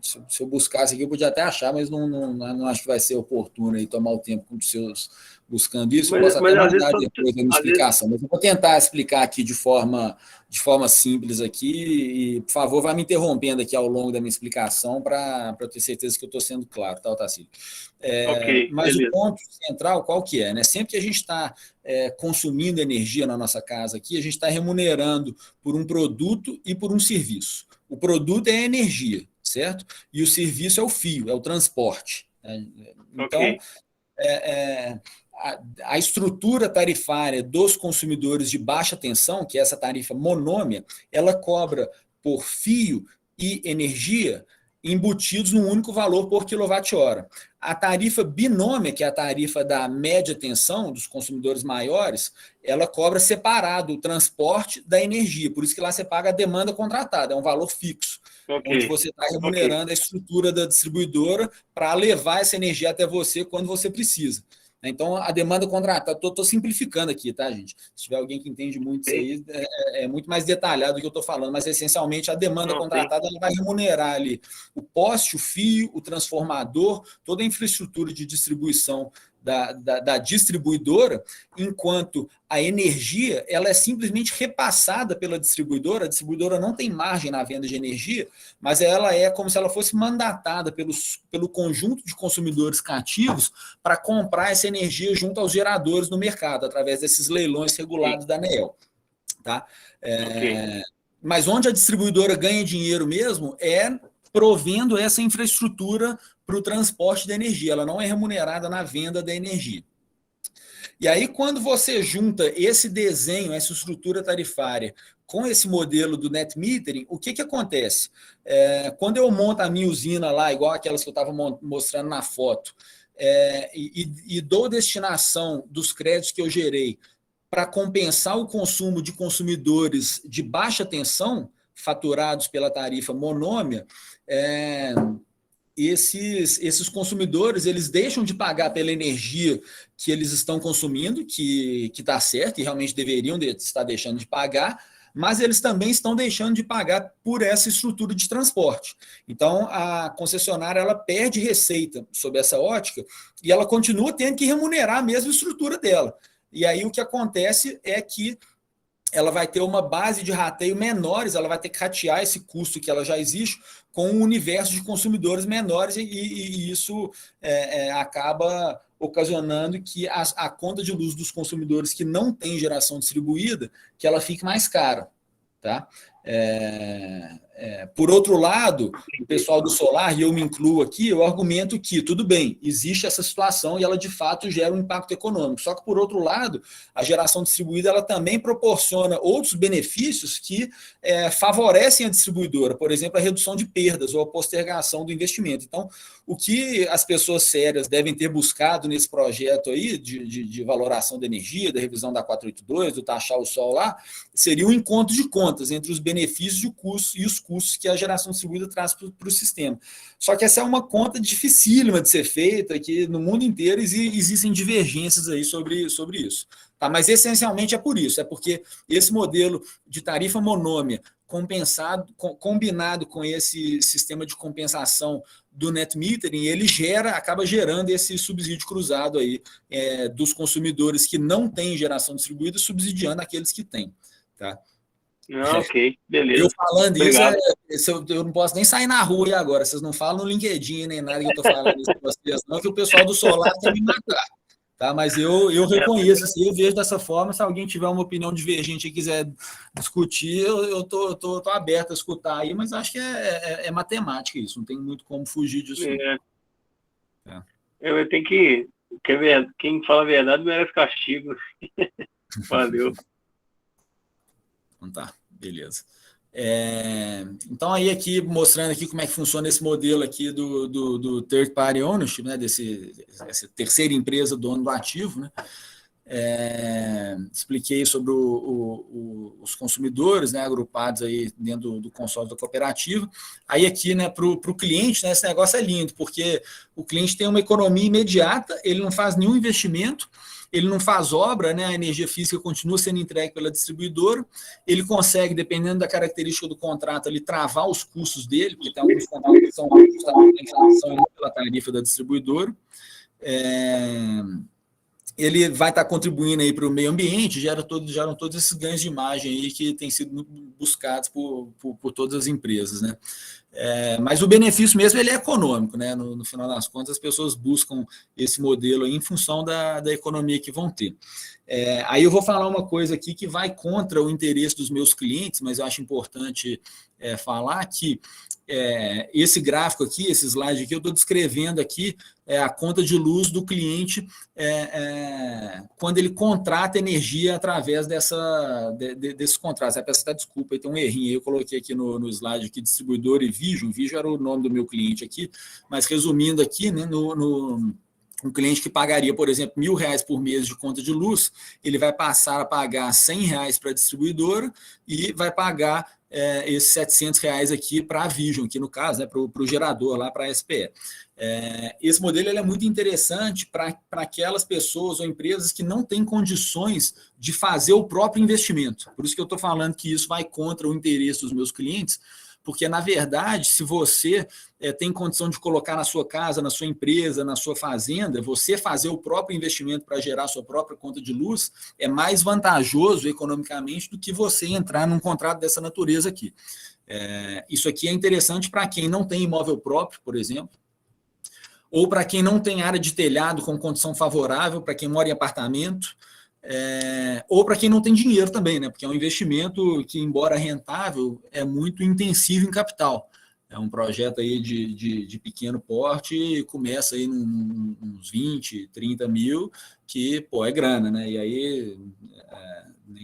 Se eu buscasse aqui, eu podia até achar, mas não acho que vai ser oportuno aí tomar o tempo com os seus buscando isso. Eu posso até mandar depois a minha explicação, mas eu vou tentar explicar aqui de forma simples aqui e, por favor, vai me interrompendo aqui ao longo da minha explicação para eu ter certeza que eu estou sendo claro, tá, Otacílio? Mas beleza. O ponto central, qual que é? Né? Sempre que a gente está consumindo energia na nossa casa aqui, a gente está remunerando por um produto e por um serviço. O produto é a energia, certo? E o serviço é o fio, é o transporte. Então, a estrutura tarifária dos consumidores de baixa tensão, que é essa tarifa monômia, ela cobra por fio e energia embutidos num único valor por quilowatt-hora. A tarifa binômia, que é a tarifa da média tensão dos consumidores maiores, ela cobra separado o transporte da energia, por isso que lá você paga a demanda contratada, é um valor fixo, onde você está remunerando a estrutura da distribuidora para levar essa energia até você quando você precisa. Então, a demanda contratada, estou simplificando aqui, tá, gente? Se tiver alguém que entende muito isso aí, é muito mais detalhado do que eu estou falando, mas, essencialmente, a demanda contratada ela vai remunerar ali o poste, o fio, o transformador, toda a infraestrutura de distribuição da distribuidora, enquanto a energia ela é simplesmente repassada pela distribuidora. A distribuidora não tem margem na venda de energia, mas ela é como se ela fosse mandatada pelo conjunto de consumidores cativos para comprar essa energia junto aos geradores no mercado, através desses leilões regulados da ANEEL. Tá? Mas onde a distribuidora ganha dinheiro mesmo é provendo essa infraestrutura para o transporte da energia, ela não é remunerada na venda da energia. E aí, quando você junta esse desenho, essa estrutura tarifária, com esse modelo do net metering, o que acontece? Quando eu monto a minha usina lá, igual aquelas que eu estava mostrando na foto, e dou destinação dos créditos que eu gerei para compensar o consumo de consumidores de baixa tensão, faturados pela tarifa monômia, esses consumidores, eles deixam de pagar pela energia que eles estão consumindo, que está certo, e realmente deveriam estar deixando de pagar, mas eles também estão deixando de pagar por essa estrutura de transporte. Então, a concessionária ela perde receita sob essa ótica e ela continua tendo que remunerar a mesma estrutura dela. E aí o que acontece é que ela vai ter uma base de rateio menores, ela vai ter que ratear esse custo que ela já existe com um universo de consumidores menores e isso acaba ocasionando que a conta de luz dos consumidores que não tem geração distribuída, que ela fique mais cara. Tá? Por outro lado, o pessoal do solar, e eu me incluo aqui, eu argumento que, tudo bem, existe essa situação e ela de fato gera um impacto econômico, só que por outro lado, a geração distribuída ela também proporciona outros benefícios que favorecem a distribuidora, por exemplo, a redução de perdas ou a postergação do investimento. Então, o que as pessoas sérias devem ter buscado nesse projeto aí de valoração da energia, da revisão da 482, do taxar o sol lá, seria um encontro de contas entre os benefícios e os custos que a geração distribuída traz para o sistema. Só que essa é uma conta dificílima de ser feita, que no mundo inteiro existem divergências aí sobre isso. Tá? Mas essencialmente é por isso, é porque esse modelo de tarifa monômia combinado com esse sistema de compensação do net metering, ele acaba gerando esse subsídio cruzado aí dos consumidores que não têm geração distribuída, subsidiando aqueles que têm. Tá? Ok, beleza. Eu falando isso, eu não posso nem sair na rua aí agora, vocês não falam no LinkedIn nem nada que eu estou falando isso para vocês, não, que o pessoal do solar quer me matar. Tá, mas eu reconheço, assim, eu vejo dessa forma. Se alguém tiver uma opinião divergente e quiser discutir, eu tô aberto a escutar aí, mas acho que é matemática isso, não tem muito como fugir disso. Eu tenho que quem fala a verdade merece castigo. Valeu. Então tá, beleza. Então aí aqui mostrando aqui como é que funciona esse modelo aqui do third party ownership, né, dessa terceira empresa dono do ativo, né? Expliquei sobre os consumidores, né, agrupados aí dentro do consórcio da cooperativa. Aí aqui, né, para o cliente, né, esse negócio é lindo, porque o cliente tem uma economia imediata, ele não faz nenhum investimento, ele não faz obra, né? A energia física continua sendo entregue pela distribuidora, ele consegue, dependendo da característica do contrato, ele travar os custos dele, porque tem alguns contratos que são pela tarifa da distribuidora. Ele vai estar contribuindo aí para o meio ambiente, geram todos esses ganhos de imagem aí que têm sido buscados por todas as empresas, né? Mas o benefício mesmo ele é econômico, né? No final das contas, as pessoas buscam esse modelo aí em função da economia que vão ter. Aí eu vou falar uma coisa aqui que vai contra o interesse dos meus clientes, mas eu acho importante falar que esse gráfico aqui, esse slide aqui, eu estou descrevendo aqui a conta de luz do cliente quando ele contrata energia através desses contratos. Eu peço até desculpa, tem um errinho aí, eu coloquei aqui no slide aqui, distribuidor e Vision era o nome do meu cliente aqui, mas resumindo aqui, né, um cliente que pagaria, por exemplo, R$1.000 por mês de conta de luz, ele vai passar a pagar R$100 para a distribuidora e vai pagar esses R$700 aqui para a Vision, aqui no caso, né, para o gerador, lá para a SPE. Esse modelo ele é muito interessante para aquelas pessoas ou empresas que não têm condições de fazer o próprio investimento. Por isso que eu estou falando que isso vai contra o interesse dos meus clientes, porque, na verdade, se você tem condição de colocar na sua casa, na sua empresa, na sua fazenda, você fazer o próprio investimento para gerar a sua própria conta de luz é mais vantajoso economicamente do que você entrar num contrato dessa natureza aqui. Isso aqui é interessante para quem não tem imóvel próprio, por exemplo, ou para quem não tem área de telhado com condição favorável, para quem mora em apartamento, ou para quem não tem dinheiro também, né? Porque é um investimento que, embora rentável, é muito intensivo em capital. É um projeto aí de pequeno porte e começa aí uns 20, 30 mil, que, é grana, né? E aí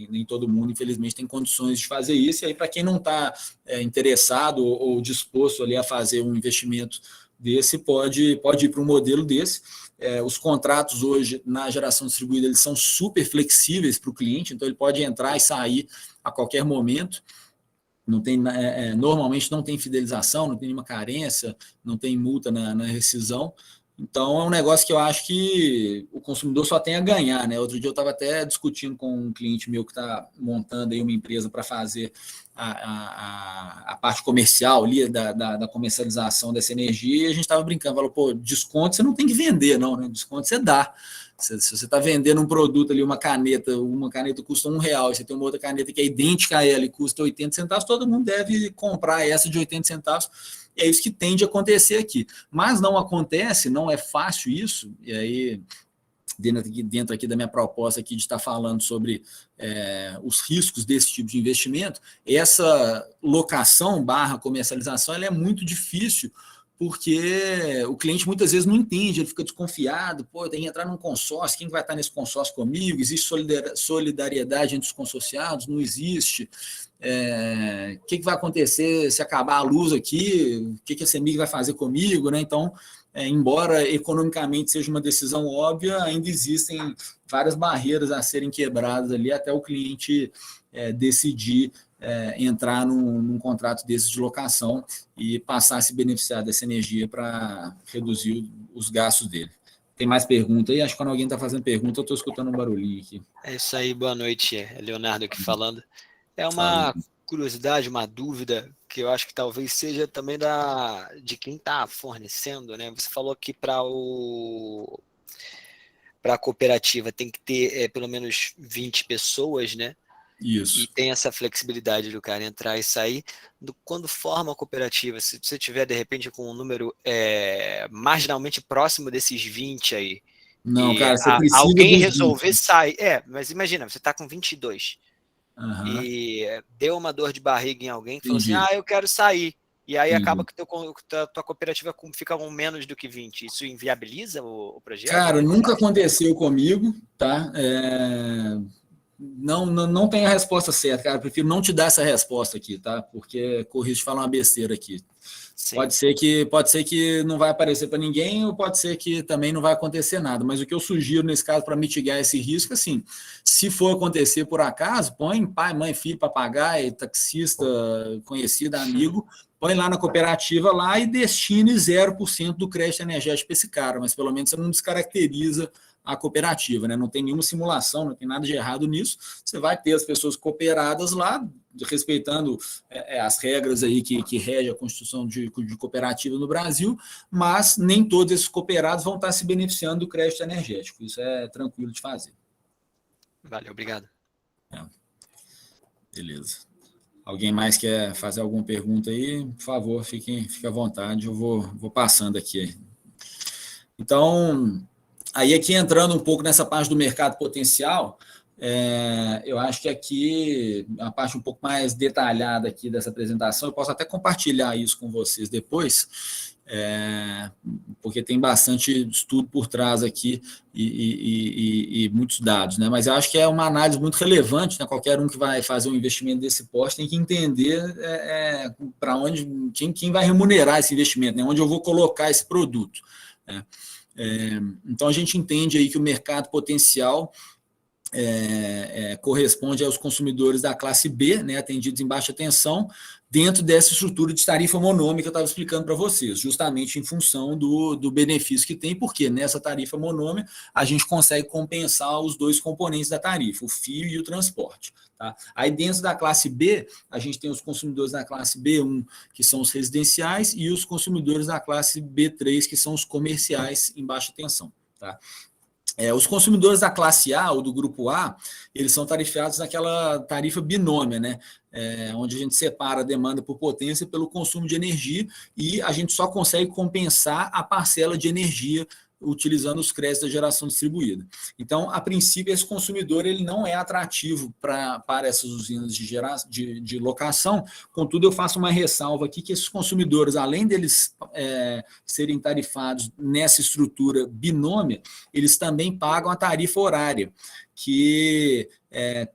nem todo mundo, infelizmente, tem condições de fazer isso. E aí, para quem não está interessado ou disposto ali a fazer um investimento desse, pode ir para um modelo desse. Os contratos hoje na geração distribuída eles são super flexíveis para o cliente, então ele pode entrar e sair a qualquer momento. normalmente não tem fidelização, não tem nenhuma carência, não tem multa na rescisão. Então, é um negócio que eu acho que o consumidor só tem a ganhar, né? Outro dia eu estava até discutindo com um cliente meu que está montando aí uma empresa para fazer a parte comercial ali, da comercialização dessa energia, e a gente estava brincando, falou, pô, desconto você não tem que vender, não, né? Desconto você dá. Se você está vendendo um produto ali, uma caneta custa R$1, e você tem uma outra caneta que é idêntica a ela e custa 80 centavos, todo mundo deve comprar essa de 80 centavos. É isso que tende a acontecer aqui. Mas não acontece, não é fácil isso, e aí, dentro aqui da minha proposta aqui de estar falando sobre os riscos desse tipo de investimento, essa locação / comercialização ela é muito difícil, porque o cliente muitas vezes não entende, ele fica desconfiado, pô, eu tenho que entrar num consórcio, quem vai estar nesse consórcio comigo? Existe solidariedade entre os consorciados? Não existe. O que vai acontecer se acabar a luz aqui? O que a CEMIG vai fazer comigo, né? Então, embora economicamente seja uma decisão óbvia, ainda existem várias barreiras a serem quebradas ali até o cliente decidir entrar num contrato desses de locação e passar a se beneficiar dessa energia para reduzir os gastos dele. Tem mais pergunta aí? Acho que quando alguém está fazendo pergunta, eu estou escutando um barulhinho aqui. É isso aí, boa noite, Leonardo aqui falando. É uma curiosidade, uma dúvida, que eu acho que talvez seja também de quem está fornecendo, né? Você falou que para a cooperativa tem que ter pelo menos 20 pessoas, né? Isso. E tem essa flexibilidade do cara entrar e sair. Quando forma a cooperativa, se você tiver, de repente, com um número marginalmente próximo desses 20 aí, não, cara, você precisa alguém resolver sair. Mas imagina, você está com 22 e deu uma dor de barriga em alguém que falou assim, eu quero sair. E aí acaba que tua cooperativa fica com menos do que 20. Isso inviabiliza o projeto? Cara, nunca aconteceu comigo, tá? Não tem a resposta certa, cara. Eu prefiro não te dar essa resposta aqui, tá? Porque corri de falar uma besteira aqui. Sim. Pode ser que não vai aparecer para ninguém, ou pode ser que também não vai acontecer nada. Mas o que eu sugiro nesse caso para mitigar esse risco, assim, se for acontecer por acaso, põe pai, mãe, filho, papagaio, taxista, conhecido, amigo, põe lá na cooperativa lá e destine 0% do crédito energético para esse cara, mas pelo menos você não descaracteriza a cooperativa, né? Não tem nenhuma simulação, não tem nada de errado nisso. Você vai ter as pessoas cooperadas lá, respeitando as regras aí que regem a constituição de cooperativa no Brasil, mas nem todos esses cooperados vão estar se beneficiando do crédito energético. Isso é tranquilo de fazer. Valeu, obrigado. Beleza. Alguém mais quer fazer alguma pergunta aí? Por favor, fique à vontade, eu vou passando aqui. Então, aí aqui entrando um pouco nessa parte do mercado potencial, eu acho que aqui, a parte um pouco mais detalhada aqui dessa apresentação, eu posso até compartilhar isso com vocês depois, porque tem bastante estudo por trás aqui e muitos dados, né? Mas eu acho que é uma análise muito relevante, né? Qualquer um que vai fazer um investimento desse porte tem que entender para onde, quem vai remunerar esse investimento, né? Onde eu vou colocar esse produto, né? Então, a gente entende aí que o mercado potencial corresponde aos consumidores da classe B, né, atendidos em baixa tensão, dentro dessa estrutura de tarifa monômica que eu estava explicando para vocês, justamente em função do benefício que tem, porque nessa tarifa monômica a gente consegue compensar os dois componentes da tarifa, o fio e o transporte. Tá? Aí dentro da classe B, a gente tem os consumidores da classe B1, que são os residenciais, e os consumidores da classe B3, que são os comerciais em baixa tensão. Tá? Os consumidores da classe A, ou do grupo A, eles são tarifados naquela tarifa binômia, né? Onde a gente separa a demanda por potência pelo consumo de energia, e a gente só consegue compensar a parcela de energia utilizando os créditos da geração distribuída. Então, a princípio, esse consumidor ele não é atrativo para essas usinas de locação. Contudo, eu faço uma ressalva aqui que esses consumidores, além deles serem tarifados nessa estrutura binômia, eles também pagam a tarifa horária, que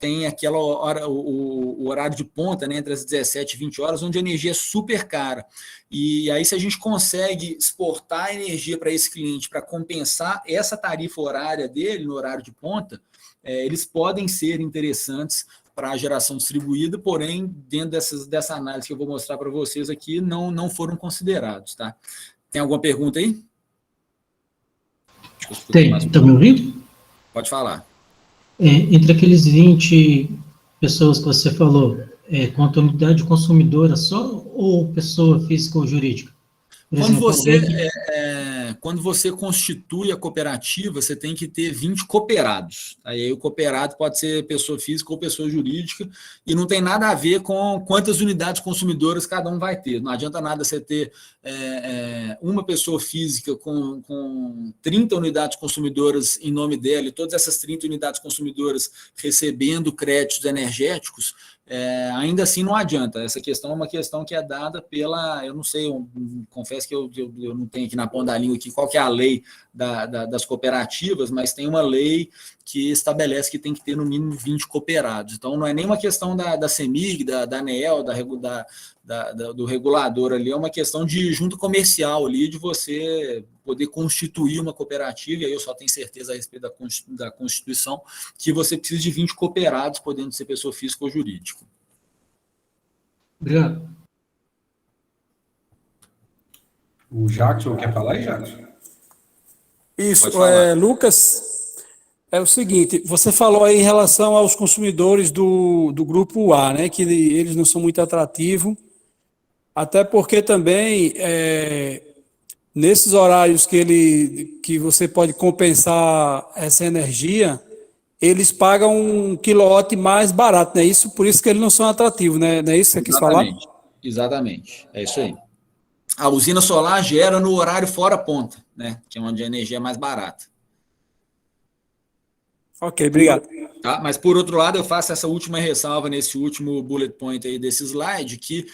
tem aquela hora, o horário de ponta, né, entre as 17 e 20 horas, onde a energia é super cara. E aí, se a gente consegue exportar a energia para esse cliente para compensar essa tarifa horária dele no horário de ponta, eles podem ser interessantes a geração distribuída, porém, dentro dessa análise que eu vou mostrar para vocês aqui, não foram considerados. Tá? Tem alguma pergunta aí? Tem, está me ouvindo? Pode falar. Entre aqueles 20 pessoas que você falou, quanto a unidade consumidora só ou pessoa física ou jurídica? Por exemplo, quando você constitui a cooperativa, você tem que ter 20 cooperados. Aí o cooperado pode ser pessoa física ou pessoa jurídica, e não tem nada a ver com quantas unidades consumidoras cada um vai ter. Não adianta nada você ter uma pessoa física com 30 unidades consumidoras em nome dela, e todas essas 30 unidades consumidoras recebendo créditos energéticos. Ainda assim não adianta. Essa questão é uma questão que é dada pela, eu não sei, confesso que eu não tenho aqui na ponta da língua aqui qual que é a lei das cooperativas, mas tem uma lei que estabelece que tem que ter no mínimo 20 cooperados. Então não é nem uma questão da CEMIG, da ANEEL, do regulador ali, é uma questão de junta comercial ali, de você poder constituir uma cooperativa, e aí eu só tenho certeza a respeito da Constituição, que você precisa de 20 cooperados, podendo ser pessoa física ou jurídica. Obrigado. O Jackson quer falar aí, Jackson? Isso, Lucas, é o seguinte, você falou aí em relação aos consumidores do grupo A, né, que eles não são muito atrativos, até porque também nesses horários que você pode compensar essa energia, eles pagam um quilowatt mais barato, né? Por isso que eles não são atrativos, né? Não é isso que você quis falar? Exatamente, é isso aí. A usina solar gera no horário fora ponta, né? Que é onde a energia é mais barata. Ok, obrigado. Tá? Mas, por outro lado, eu faço essa última ressalva nesse último bullet point aí desse slide, que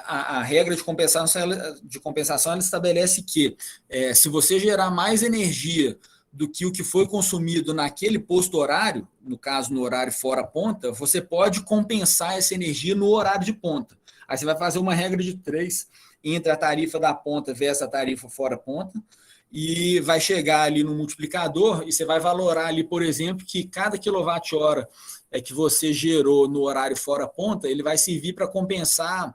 a regra de compensação ela estabelece que se você gerar mais energia do que o que foi consumido naquele posto horário, no caso, no horário fora ponta, você pode compensar essa energia no horário de ponta. Aí você vai fazer uma regra de 3 entre a tarifa da ponta versus a tarifa fora ponta, e vai chegar ali no multiplicador, e você vai valorar ali, por exemplo, que cada quilowatt-hora que você gerou no horário fora ponta, ele vai servir para compensar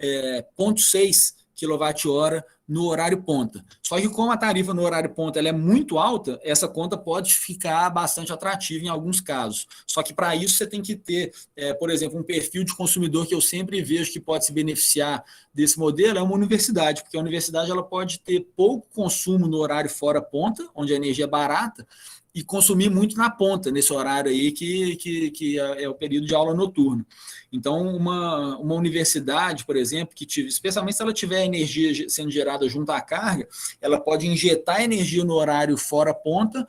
0,6 kWh no horário ponta. Só que como a tarifa no horário ponta ela é muito alta, essa conta pode ficar bastante atrativa em alguns casos. Só que para isso você tem que ter, por exemplo, um perfil de consumidor que eu sempre vejo que pode se beneficiar desse modelo, é uma universidade, porque a universidade ela pode ter pouco consumo no horário fora ponta, onde a energia é barata, e consumir muito na ponta, nesse horário aí que é o período de aula noturno. Então, uma universidade, por exemplo, especialmente se ela tiver energia sendo gerada junto à carga, ela pode injetar energia no horário fora ponta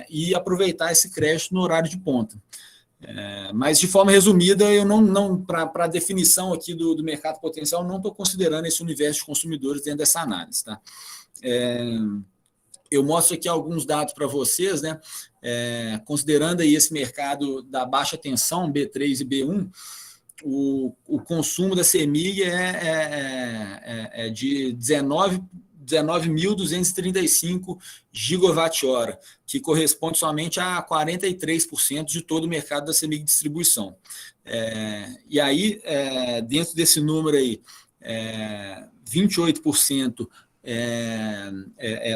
e aproveitar esse crédito no horário de ponta. Mas, de forma resumida, eu não para a definição aqui do mercado potencial, não estou considerando esse universo de consumidores dentro dessa análise. Tá? Eu mostro aqui alguns dados para vocês, né? Considerando aí esse mercado da baixa tensão, B3 e B1, o consumo da CEMIG é de 19.235 gigawatt-hora, que corresponde somente a 43% de todo o mercado da CEMIG distribuição. E aí, dentro desse número aí, 28%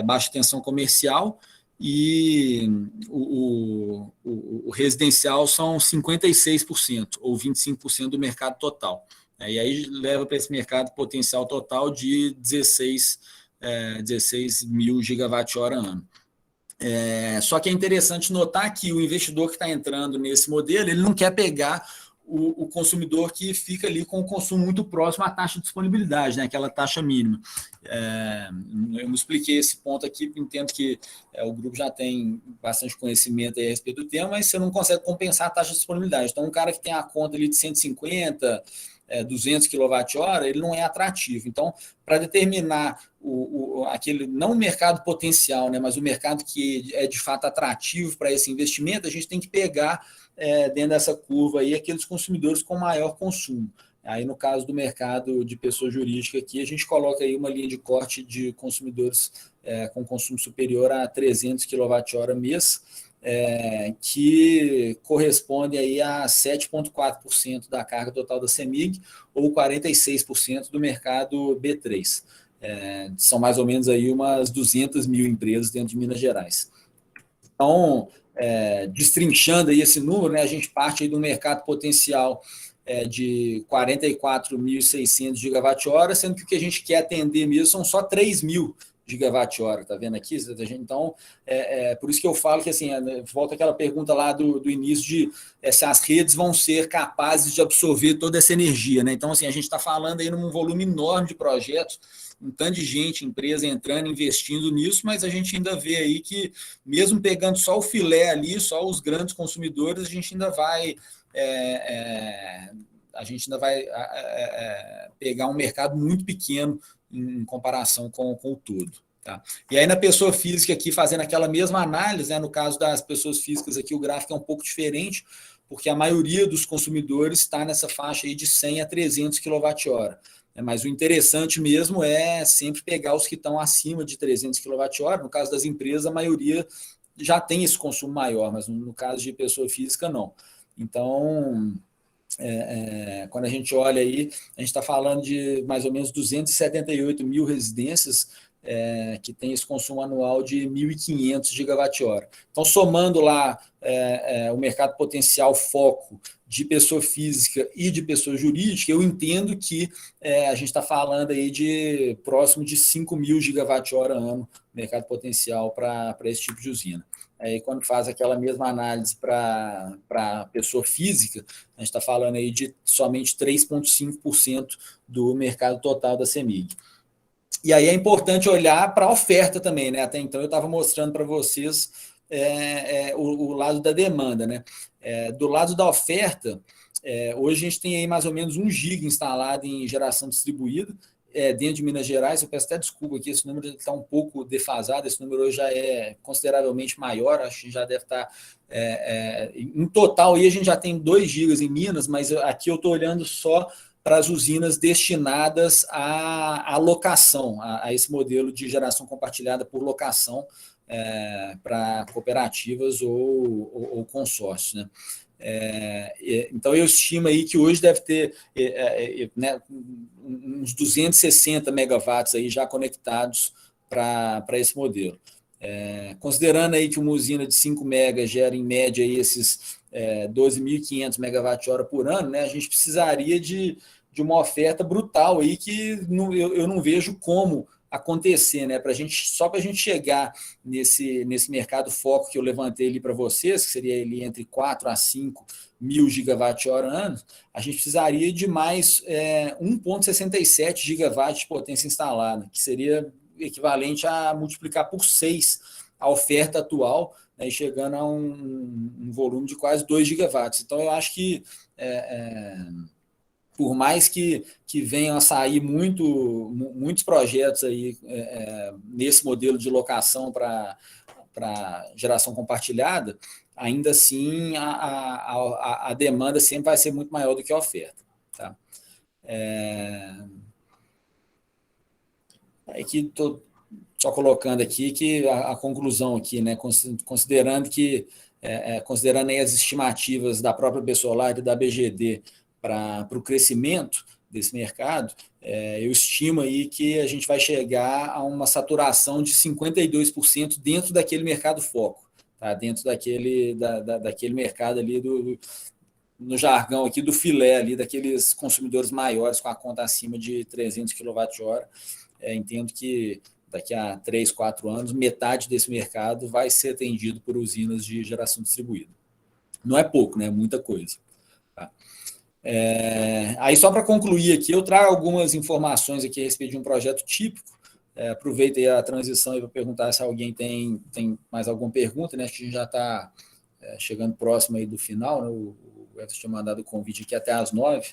baixa tensão comercial, e o residencial são 56%, ou 25% do mercado total. E aí leva para esse mercado potencial total de 16 mil gigawatt-hora ano. Só que é interessante notar que o investidor que está entrando nesse modelo, ele não quer pegar o consumidor que fica ali com o consumo muito próximo à taxa de disponibilidade, né, aquela taxa mínima. Eu não expliquei esse ponto aqui, entendo que o grupo já tem bastante conhecimento a respeito do tema, mas você não consegue compensar a taxa de disponibilidade. Então, um cara que tem a conta ali de 150, 200 kWh, ele não é atrativo. Então, para determinar aquele, não o mercado potencial, né, mas o mercado que é de fato atrativo para esse investimento, a gente tem que pegar dentro dessa curva aí aqueles consumidores com maior consumo. Aí, no caso do mercado de pessoa jurídica aqui, a gente coloca aí uma linha de corte de consumidores com consumo superior a 300 kWh mês, que corresponde aí a 7,4% da carga total da CEMIG, ou 46% do mercado B3. São mais ou menos aí umas 200 mil empresas dentro de Minas Gerais. Então, destrinchando aí esse número, né, a gente parte aí do mercado potencial de 44.600 gigawatt-hora, sendo que o que a gente quer atender mesmo são só 3.000 gigawatt-hora, tá vendo aqui? Então, por isso que eu falo que, assim, volta aquela pergunta lá do início de se as redes vão ser capazes de absorver toda essa energia, né? Então, assim, a gente está falando aí num volume enorme de projetos, um tanto de gente, empresa entrando, investindo nisso, mas a gente ainda vê aí que, mesmo pegando só o filé ali, só os grandes consumidores, a gente ainda vai pegar um mercado muito pequeno em comparação com o todo. Tá? E aí, na pessoa física aqui, fazendo aquela mesma análise, né, no caso das pessoas físicas aqui, o gráfico é um pouco diferente, porque a maioria dos consumidores está nessa faixa aí de 100 a 300 kWh. Mas o interessante mesmo é sempre pegar os que estão acima de 300 kWh. No caso das empresas, a maioria já tem esse consumo maior, mas no caso de pessoa física, não. Então, quando a gente olha aí, a gente está falando de mais ou menos 278 mil residências que tem esse consumo anual de 1.500 gigawatt-hora. Então, somando lá o mercado potencial foco de pessoa física e de pessoa jurídica, eu entendo que a gente está falando aí de próximo de 5.000 gigawatt-hora ano, mercado potencial para esse tipo de usina. Aí, quando faz aquela mesma análise para pessoa física, a gente está falando aí de somente 3,5% do mercado total da CEMIG. E aí é importante olhar para a oferta também, né? Até então eu estava mostrando para vocês o lado da demanda, né? Do lado da oferta, hoje a gente tem aí mais ou menos 1 giga instalado em geração distribuída, dentro de Minas Gerais. Eu peço até desculpa aqui, esse número está um pouco defasado, esse número hoje já é consideravelmente maior, acho que já deve estar... em total, aí a gente já tem 2 gigas em Minas, mas aqui eu estou olhando só para as usinas destinadas à locação, a esse modelo de geração compartilhada por locação para cooperativas ou consórcios, né? Então, eu estimo aí que hoje deve ter né, uns 260 megawatts aí já conectados para esse modelo. Considerando aí que uma usina de 5 megas gera, em média, aí esses 12.500 megawatt-hora por ano, né, a gente precisaria de uma oferta brutal aí que eu não vejo como acontecer, né? Só para a gente chegar nesse mercado foco que eu levantei ali para vocês, que seria ali entre 4 a 5 mil gigawatt-hora ano, a gente precisaria de mais 1,67 gigawatts de potência instalada, que seria equivalente a multiplicar por 6 a oferta atual, né, chegando a um volume de quase 2 gigawatts. Então, eu acho que por mais que venham a sair muitos projetos aí, nesse modelo de locação para geração compartilhada, ainda assim a demanda sempre vai ser muito maior do que a oferta. Tá? Aqui estou só colocando aqui que a conclusão aqui, né, considerando aí as estimativas da própria Bessolar e da BGD para o crescimento desse mercado, eu estimo aí que a gente vai chegar a uma saturação de 52% dentro daquele mercado foco, tá? Dentro daquele mercado ali no jargão aqui do filé ali, daqueles consumidores maiores com a conta acima de 300 kWh. Entendo que daqui a 3, 4 anos, metade desse mercado vai ser atendido por usinas de geração distribuída. Não é pouco, né? É muita coisa. Tá? Aí, só para concluir aqui, eu trago algumas informações aqui a respeito de um projeto típico. Aproveito aí a transição para perguntar se alguém tem mais alguma pergunta, né? Acho que a gente já está chegando próximo aí do final, né? O Everton tinha mandado o convite aqui até às 9.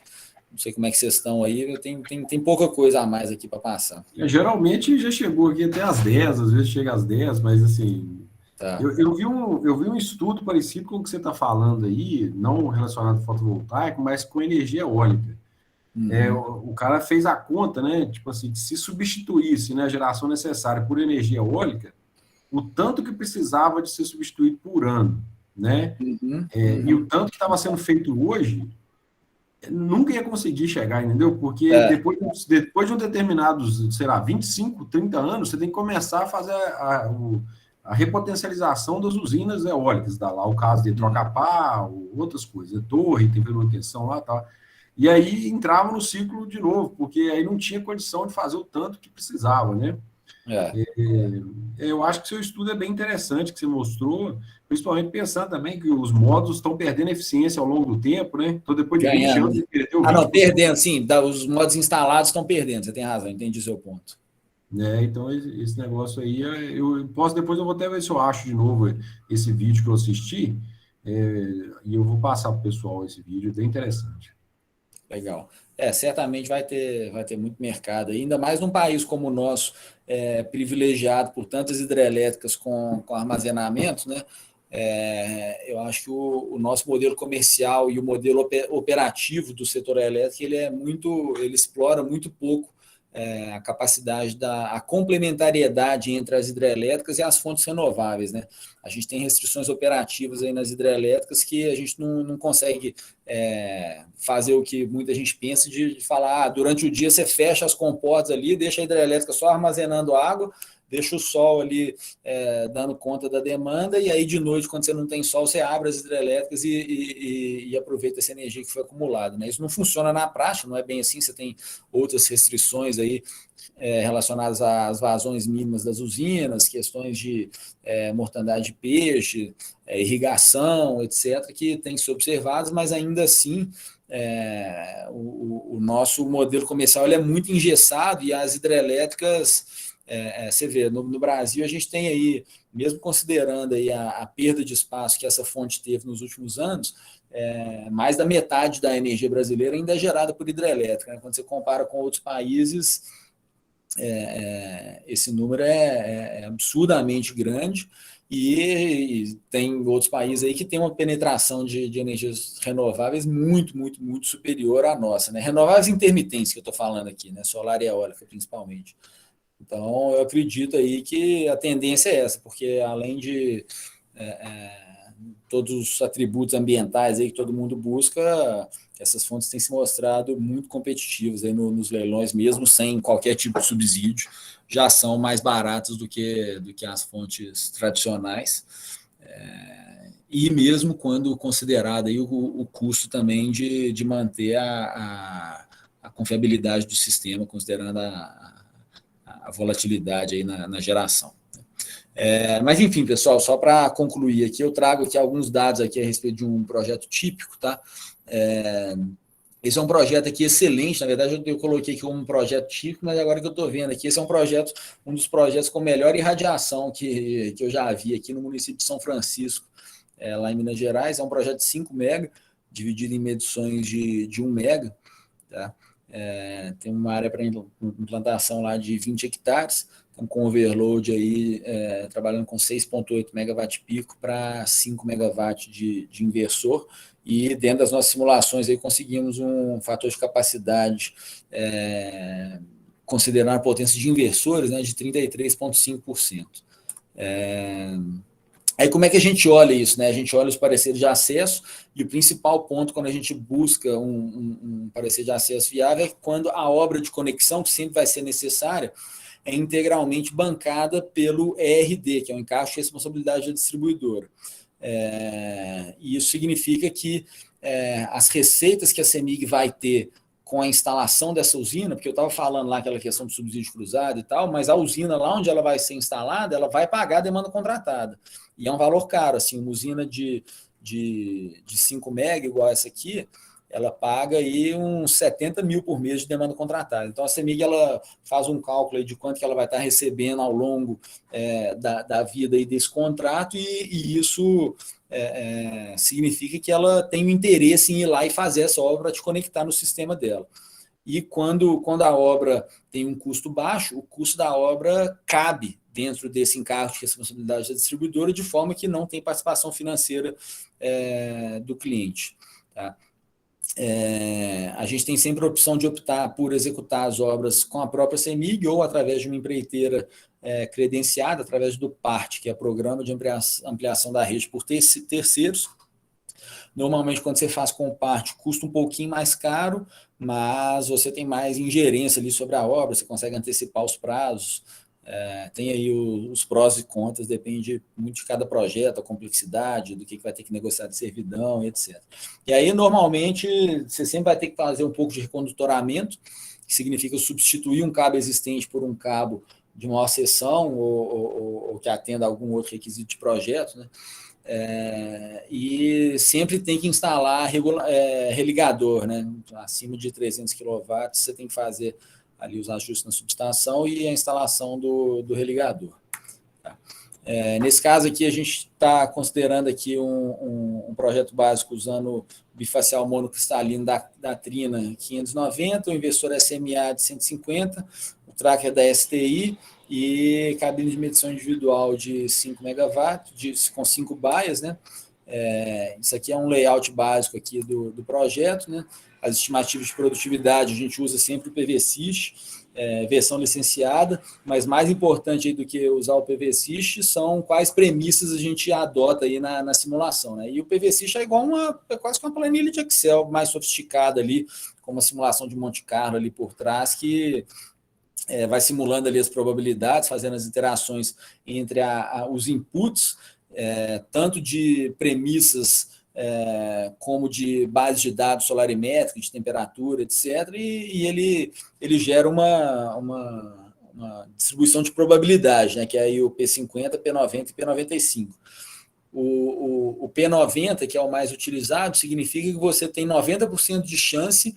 Não sei como é que vocês estão aí, tem pouca coisa a mais aqui para passar. Geralmente já chegou aqui até às 10, às vezes chega às 10, mas assim... Tá. Eu vi um estudo parecido com o que você está falando aí, não relacionado ao fotovoltaico, mas com energia eólica. O cara fez a conta, né? Tipo assim, se substituísse, né, a geração necessária por energia eólica, o tanto que precisava de ser substituído por ano, né? E o tanto que estava sendo feito hoje, nunca ia conseguir chegar, entendeu? Porque depois de um determinados, sei lá, 25, 30 anos, você tem que começar a fazer a repotencialização das usinas eólicas, dá lá o caso de troca-pá, outras coisas, torre, teve manutenção lá e tal. E aí entrava no ciclo de novo, porque aí não tinha condição de fazer o tanto que precisava, né? Eu acho que seu estudo é bem interessante, que você mostrou, principalmente pensando também que os módulos estão perdendo eficiência ao longo do tempo, né? Então, depois de 20 anos, ele perdeu 20%. Não, perdendo, sim, os modos instalados estão perdendo, você tem razão, entendi o seu ponto. Então, esse negócio aí, depois eu vou até ver se eu acho de novo esse vídeo que eu assisti, e eu vou passar para o pessoal esse vídeo, é bem interessante. Legal. Certamente vai ter muito mercado, ainda mais num país como o nosso, privilegiado por tantas hidrelétricas com armazenamento, né? Eu acho que o nosso modelo comercial e o modelo operativo do setor elétrico, ele explora muito pouco a capacidade a complementariedade entre as hidrelétricas e as fontes renováveis, né? A gente tem restrições operativas aí nas hidrelétricas que a gente não consegue fazer o que muita gente pensa de falar, durante o dia você fecha as comportas ali, deixa a hidrelétrica só armazenando água, deixa o sol ali dando conta da demanda, e aí de noite, quando você não tem sol, você abre as hidrelétricas e aproveita essa energia que foi acumulada, né? Isso não funciona na prática, não é bem assim, você tem outras restrições aí relacionadas às vazões mínimas das usinas, questões de mortandade de peixe, irrigação, etc., que tem que ser observadas, mas ainda assim o nosso modelo comercial ele é muito engessado, e as hidrelétricas, você vê, no Brasil a gente tem aí, mesmo considerando aí a perda de espaço que essa fonte teve nos últimos anos, mais da metade da energia brasileira ainda é gerada por hidrelétrica, né? Quando você compara com outros países, esse número é absurdamente grande, e tem outros países aí que tem uma penetração de energias renováveis muito, muito, muito superior à nossa, né? Renováveis intermitentes que eu estou falando aqui, né? Solar e eólica principalmente. Então, eu acredito aí que a tendência é essa, porque além de todos os atributos ambientais aí que todo mundo busca, essas fontes têm se mostrado muito competitivas aí nos leilões, mesmo sem qualquer tipo de subsídio, já são mais baratas do que as fontes tradicionais, e mesmo quando considerado aí o custo também de manter a confiabilidade do sistema, considerando a volatilidade aí na geração. Mas, enfim, pessoal, só para concluir aqui, eu trago aqui alguns dados aqui a respeito de um projeto típico, tá? Esse é um projeto aqui excelente, na verdade eu coloquei aqui como um projeto típico, mas agora que eu estou vendo aqui, esse é um dos projetos com melhor irradiação que eu já vi aqui no município de São Francisco, lá em Minas Gerais. É um projeto de 5 mega, dividido em medições de 1 mega, tá? Tem uma área para implantação lá de 20 hectares, com overload aí, trabalhando com 6,8 megawatt pico para 5 megawatt de inversor, e dentro das nossas simulações aí conseguimos um fator de capacidade, considerando a potência de inversores, né, de 33,5%. Aí como é que a gente olha isso, né? A gente olha os pareceres de acesso, e o principal ponto quando a gente busca um parecer de acesso viável é quando a obra de conexão, que sempre vai ser necessária, é integralmente bancada pelo ERD, que é o encaixe de responsabilidade da distribuidora. E isso significa que as receitas que a CEMIG vai ter com a instalação dessa usina, porque eu estava falando lá aquela questão do subsídio cruzado e tal, mas a usina lá onde ela vai ser instalada, ela vai pagar a demanda contratada. E é um valor caro, assim, uma usina de 5 mega, igual essa aqui, ela paga aí uns 70 mil por mês de demanda contratada. Então, a CEMIG ela faz um cálculo aí de quanto que ela vai estar recebendo ao longo da vida aí desse contrato, e isso significa que ela tem um interesse em ir lá e fazer essa obra para te conectar no sistema dela. E quando a obra tem um custo baixo, o custo da obra cabe dentro desse encargo de responsabilidade da distribuidora, de forma que não tem participação financeira do cliente, tá? A gente tem sempre a opção de optar por executar as obras com a própria CEMIG ou através de uma empreiteira credenciada através do PART, que é o Programa de Ampliação da Rede por Terceiros. Normalmente, quando você faz com o PART, custa um pouquinho mais caro, mas você tem mais ingerência ali sobre a obra, você consegue antecipar os prazos, tem aí os prós e contras, depende muito de cada projeto, a complexidade, do que vai ter que negociar de servidão, etc. E aí, normalmente, você sempre vai ter que fazer um pouco de recondutoramento, que significa substituir um cabo existente por um cabo de maior seção ou que atenda a algum outro requisito de projeto, né? E sempre tem que instalar religador, né? Acima de 300 kW, você tem que fazer ali os ajustes na subestação e a instalação do religador. Tá? Nesse caso aqui, a gente está considerando aqui um projeto básico usando bifacial monocristalino da Trina 590, o inversor SMA de 150, o tracker da STI e cabine de medição individual de 5 MW, com 5 baias, né? Isso aqui é um layout básico aqui do projeto, né? As estimativas de produtividade, a gente usa sempre o PVSys, versão licenciada, mas mais importante aí do que usar o PVSys são quais premissas a gente adota aí na simulação, né? E o PVSys é igual quase que uma planilha de Excel mais sofisticada ali, com uma simulação de Monte Carlo ali por trás, que vai simulando ali as probabilidades, fazendo as interações entre os inputs, tanto de premissas como de base de dados solarimétrica, de temperatura, etc., e ele gera uma distribuição de probabilidade, né, que é aí o P50, P90 e P95. O P90, que é o mais utilizado, significa que você tem 90% de chance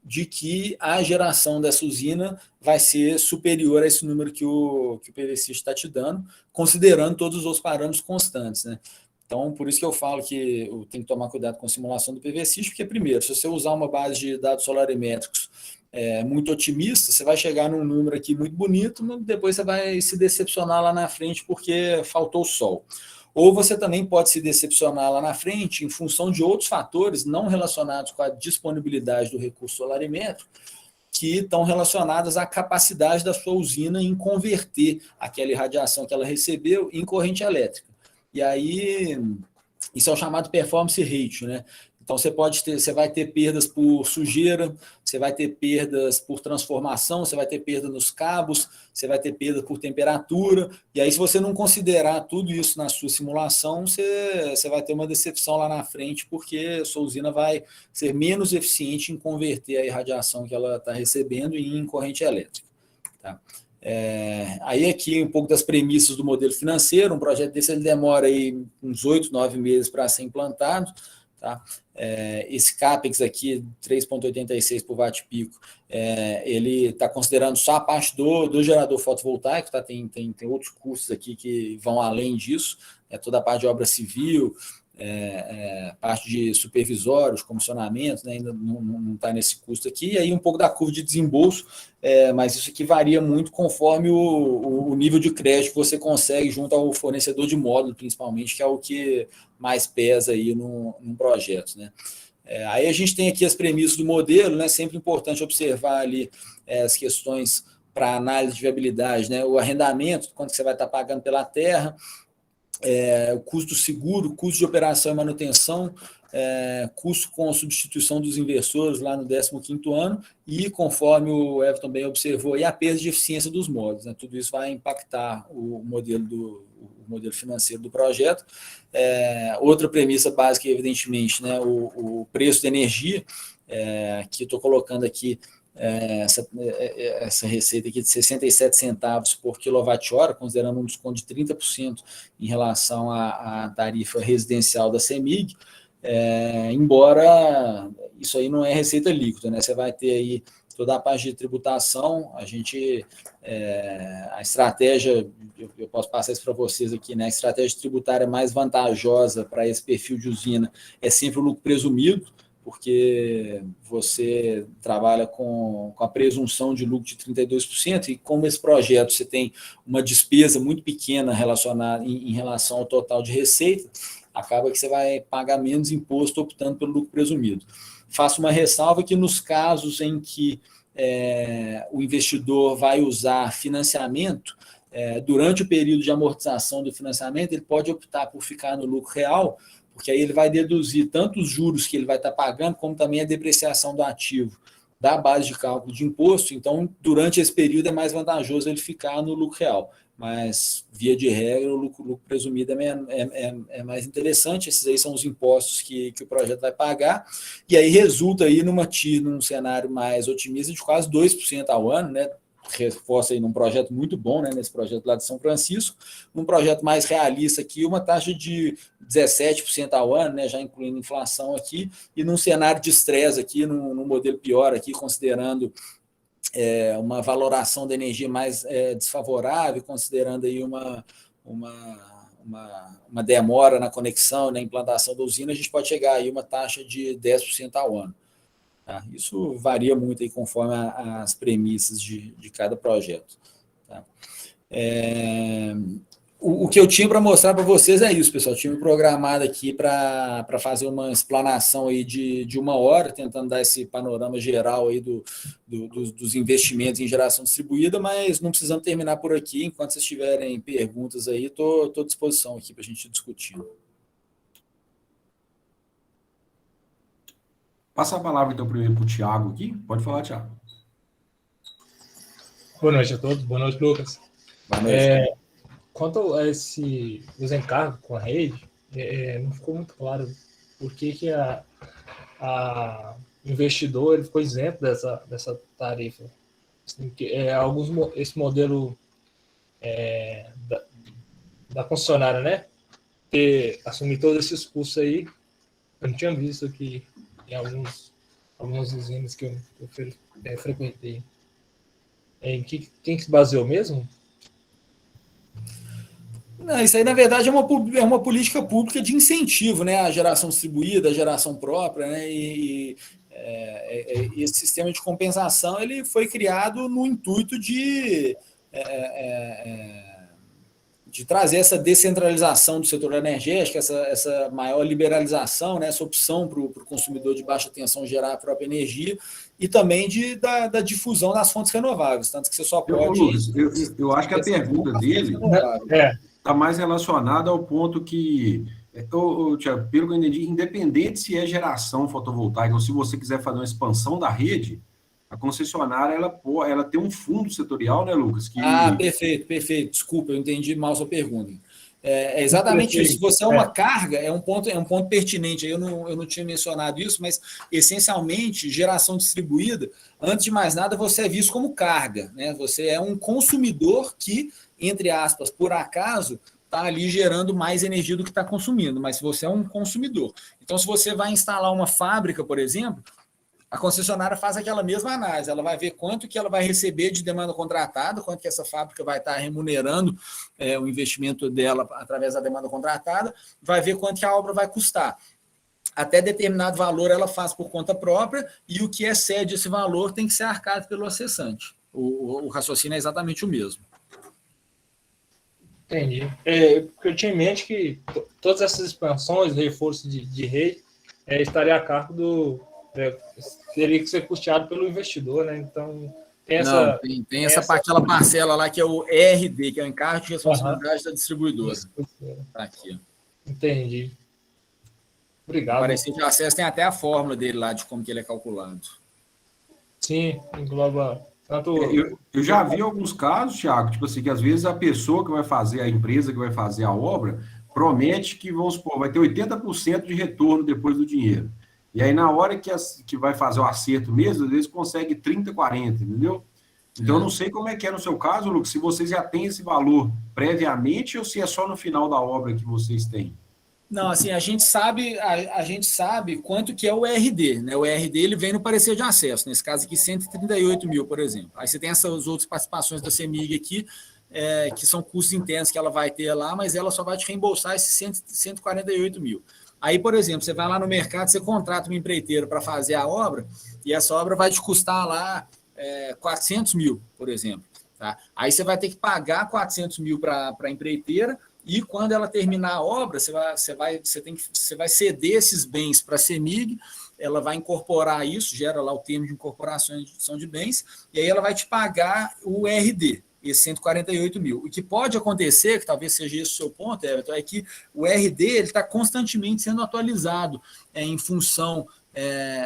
de que a geração dessa usina vai ser superior a esse número que o PVSys está te dando, considerando todos os outros parâmetros constantes, né? Então, por isso que eu falo que tem que tomar cuidado com a simulação do PVSys, porque, primeiro, se você usar uma base de dados solarimétricos muito otimista, você vai chegar num número aqui muito bonito, mas depois você vai se decepcionar lá na frente porque faltou o sol. Ou você também pode se decepcionar lá na frente em função de outros fatores não relacionados com a disponibilidade do recurso solarimétrico, que estão relacionadas à capacidade da sua usina em converter aquela irradiação que ela recebeu em corrente elétrica. E aí, isso é o chamado performance ratio, né? Então, você vai ter perdas por sujeira, você vai ter perdas por transformação, você vai ter perda nos cabos, você vai ter perda por temperatura, e aí se você não considerar tudo isso na sua simulação, você vai ter uma decepção lá na frente, porque a sua usina vai ser menos eficiente em converter a irradiação que ela está recebendo em corrente elétrica. Tá? Aí aqui um pouco das premissas do modelo financeiro, um projeto desse ele demora aí uns 8, 9 meses para ser implantado. Tá? Esse CAPEX aqui, 3,86 por watt-pico, ele está considerando só a parte do gerador fotovoltaico, tá? Tem outros custos aqui que vão além disso, toda a parte de obra civil, parte de supervisórios, comissionamento, né? Ainda não está nesse custo aqui, e aí um pouco da curva de desembolso, mas isso aqui varia muito conforme o nível de crédito que você consegue junto ao fornecedor de módulo, principalmente, que é o que mais pesa aí num projeto, né? Aí a gente tem aqui as premissas do modelo, né? Sempre importante observar ali as questões para análise de viabilidade, né? O arrendamento, quanto que você vai estar pagando pela terra, o custo seguro, custo de operação e manutenção, custo com substituição dos inversores lá no 15º ano e, conforme o Everton bem observou, e a perda de eficiência dos módulos, né? Tudo isso vai impactar o modelo financeiro do projeto. Outra premissa básica, evidentemente, né? O preço de energia, que eu estou colocando aqui, essa receita aqui de 67 centavos por quilowatt-hora, considerando um desconto de 30% em relação à tarifa residencial da CEMIG, embora isso aí não é receita líquida, né? Você vai ter aí toda a parte de tributação, a estratégia, eu posso passar isso para vocês aqui, né? A estratégia tributária mais vantajosa para esse perfil de usina é sempre o lucro presumido, porque você trabalha com a presunção de lucro de 32%, e como esse projeto você tem uma despesa muito pequena relacionada em relação ao total de receita, acaba que você vai pagar menos imposto optando pelo lucro presumido. Faço uma ressalva que nos casos em que o investidor vai usar financiamento, durante o período de amortização do financiamento, ele pode optar por ficar no lucro real, porque aí ele vai deduzir tanto os juros que ele vai estar pagando, como também a depreciação do ativo da base de cálculo de imposto. Então, durante esse período é mais vantajoso ele ficar no lucro real, mas, via de regra, o lucro presumido é mais interessante. Esses aí são os impostos que o projeto vai pagar, e aí resulta aí num cenário mais otimista de quase 2% ao ano, né? Reforça aí num projeto muito bom, né, nesse projeto lá de São Francisco, num projeto mais realista aqui, uma taxa de 17% ao ano, né, já incluindo inflação aqui, e num cenário de estresse aqui, num modelo pior aqui, considerando uma valoração da energia mais desfavorável, considerando aí uma demora na conexão, na implantação da usina, a gente pode chegar aí uma taxa de 10% ao ano. Tá? Isso varia muito aí conforme as premissas de cada projeto. Tá? O que eu tinha para mostrar para vocês é isso, pessoal. Eu tinha me programado aqui para fazer uma explanação aí de 1 hora, tentando dar esse panorama geral aí dos investimentos em geração distribuída, mas não precisamos terminar por aqui. Enquanto vocês tiverem perguntas aí, estou à disposição aqui para a gente discutir. Passa a palavra, então, primeiro para o Thiago aqui. Pode falar, Thiago. Boa noite a todos. Boa noite, Lucas. Boa noite. Quanto a os encargos com a rede, não ficou muito claro por que a investidor ficou isento dessa tarifa. Assim, esse modelo da concessionária, né? Assumir todos esses custos aí, eu não tinha visto aqui em algumas usinas que eu frequentei. Quem se baseou mesmo? Não, isso aí, na verdade, é uma política pública de incentivo, né? A geração distribuída, a geração própria, né? E esse sistema de compensação ele foi criado no intuito de trazer essa descentralização do setor energético, essa maior liberalização, né? Essa opção para o consumidor de baixa tensão gerar a própria energia, e também da difusão das fontes renováveis, tanto que você só pode... Eu acho que a pergunta dele está mais relacionada ao ponto que, Thiago, pelo que eu entendi, independente se é geração fotovoltaica ou se você quiser fazer uma expansão da rede, a concessionária ela tem um fundo setorial, né, Lucas? Perfeito. Desculpa, eu entendi mal a sua pergunta. É exatamente isso. Se você é uma carga, é um ponto pertinente. Eu não tinha mencionado isso, mas essencialmente, geração distribuída, antes de mais nada, você é visto como carga, né? Você é um consumidor que, entre aspas, por acaso, está ali gerando mais energia do que está consumindo, mas você é um consumidor. Então, se você vai instalar uma fábrica, por exemplo, a concessionária faz aquela mesma análise, ela vai ver quanto que ela vai receber de demanda contratada, quanto que essa fábrica vai estar remunerando o investimento dela através da demanda contratada, vai ver quanto que a obra vai custar. Até determinado valor ela faz por conta própria, e o que excede esse valor tem que ser arcado pelo acessante. O raciocínio é exatamente o mesmo. Entendi. Porque eu tinha em mente que todas essas expansões, reforço de rede, estaria a cargo teria que ser custeado pelo investidor, né? Então, tem aquela parcela lá que é o ERD, que é o encargo de responsabilidade da distribuidora. Está aqui. Entendi. Obrigado. O parecer de acesso tem até a fórmula dele lá, de como que ele é calculado. Sim, engloba tanto... Eu já vi alguns casos, Thiago, tipo assim, que às vezes a pessoa que vai fazer, a empresa que vai fazer a obra, promete que, vamos supor, vai ter 80% de retorno depois do dinheiro. E aí, na hora que vai fazer o acerto mesmo, às vezes consegue 30%, 40%, entendeu? Então, eu não sei como é que é no seu caso, Lucas, se vocês já têm esse valor previamente ou se é só no final da obra que vocês têm. Não, assim, a gente sabe quanto que é o ERD, né? O ERD ele vem no parecer de acesso, nesse caso aqui, 138 mil, por exemplo. Aí você tem essas outras participações da CEMIG aqui, que são custos internos que ela vai ter lá, mas ela só vai te reembolsar esses 148 mil. Aí, por exemplo, você vai lá no mercado, você contrata uma empreiteira para fazer a obra, e essa obra vai te custar lá 400 mil, por exemplo. Tá? Aí você vai ter que pagar 400 mil para a empreiteira, e quando ela terminar a obra, você vai ceder esses bens para a CEMIG, ela vai incorporar isso, gera lá o termo de incorporação de bens, e aí ela vai te pagar o RD. esses 148 mil. O que pode acontecer, que talvez seja esse o seu ponto, Everton, é que o RD está constantemente sendo atualizado em função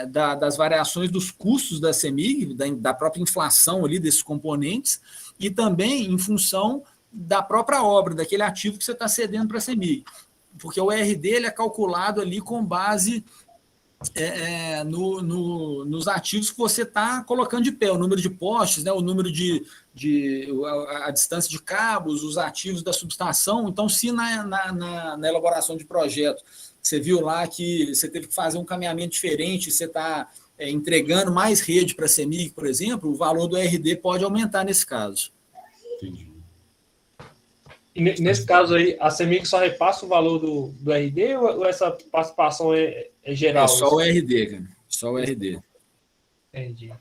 das variações dos custos da CEMIG, da própria inflação ali desses componentes, e também em função da própria obra, daquele ativo que você está cedendo para a CEMIG. Porque o RD ele é calculado ali com base nos ativos que você está colocando de pé, o número de postes, né, o número a distância de cabos, os ativos da subestação. Então, se na elaboração de projeto você viu lá que você teve que fazer um caminhamento diferente, você está entregando mais rede para a CEMIG, por exemplo, o valor do RD pode aumentar nesse caso. Entendi. E nesse caso aí, a CEMIG só repassa o valor do RD ou essa participação é geral? É só o RD, cara. Só o RD. Entendi.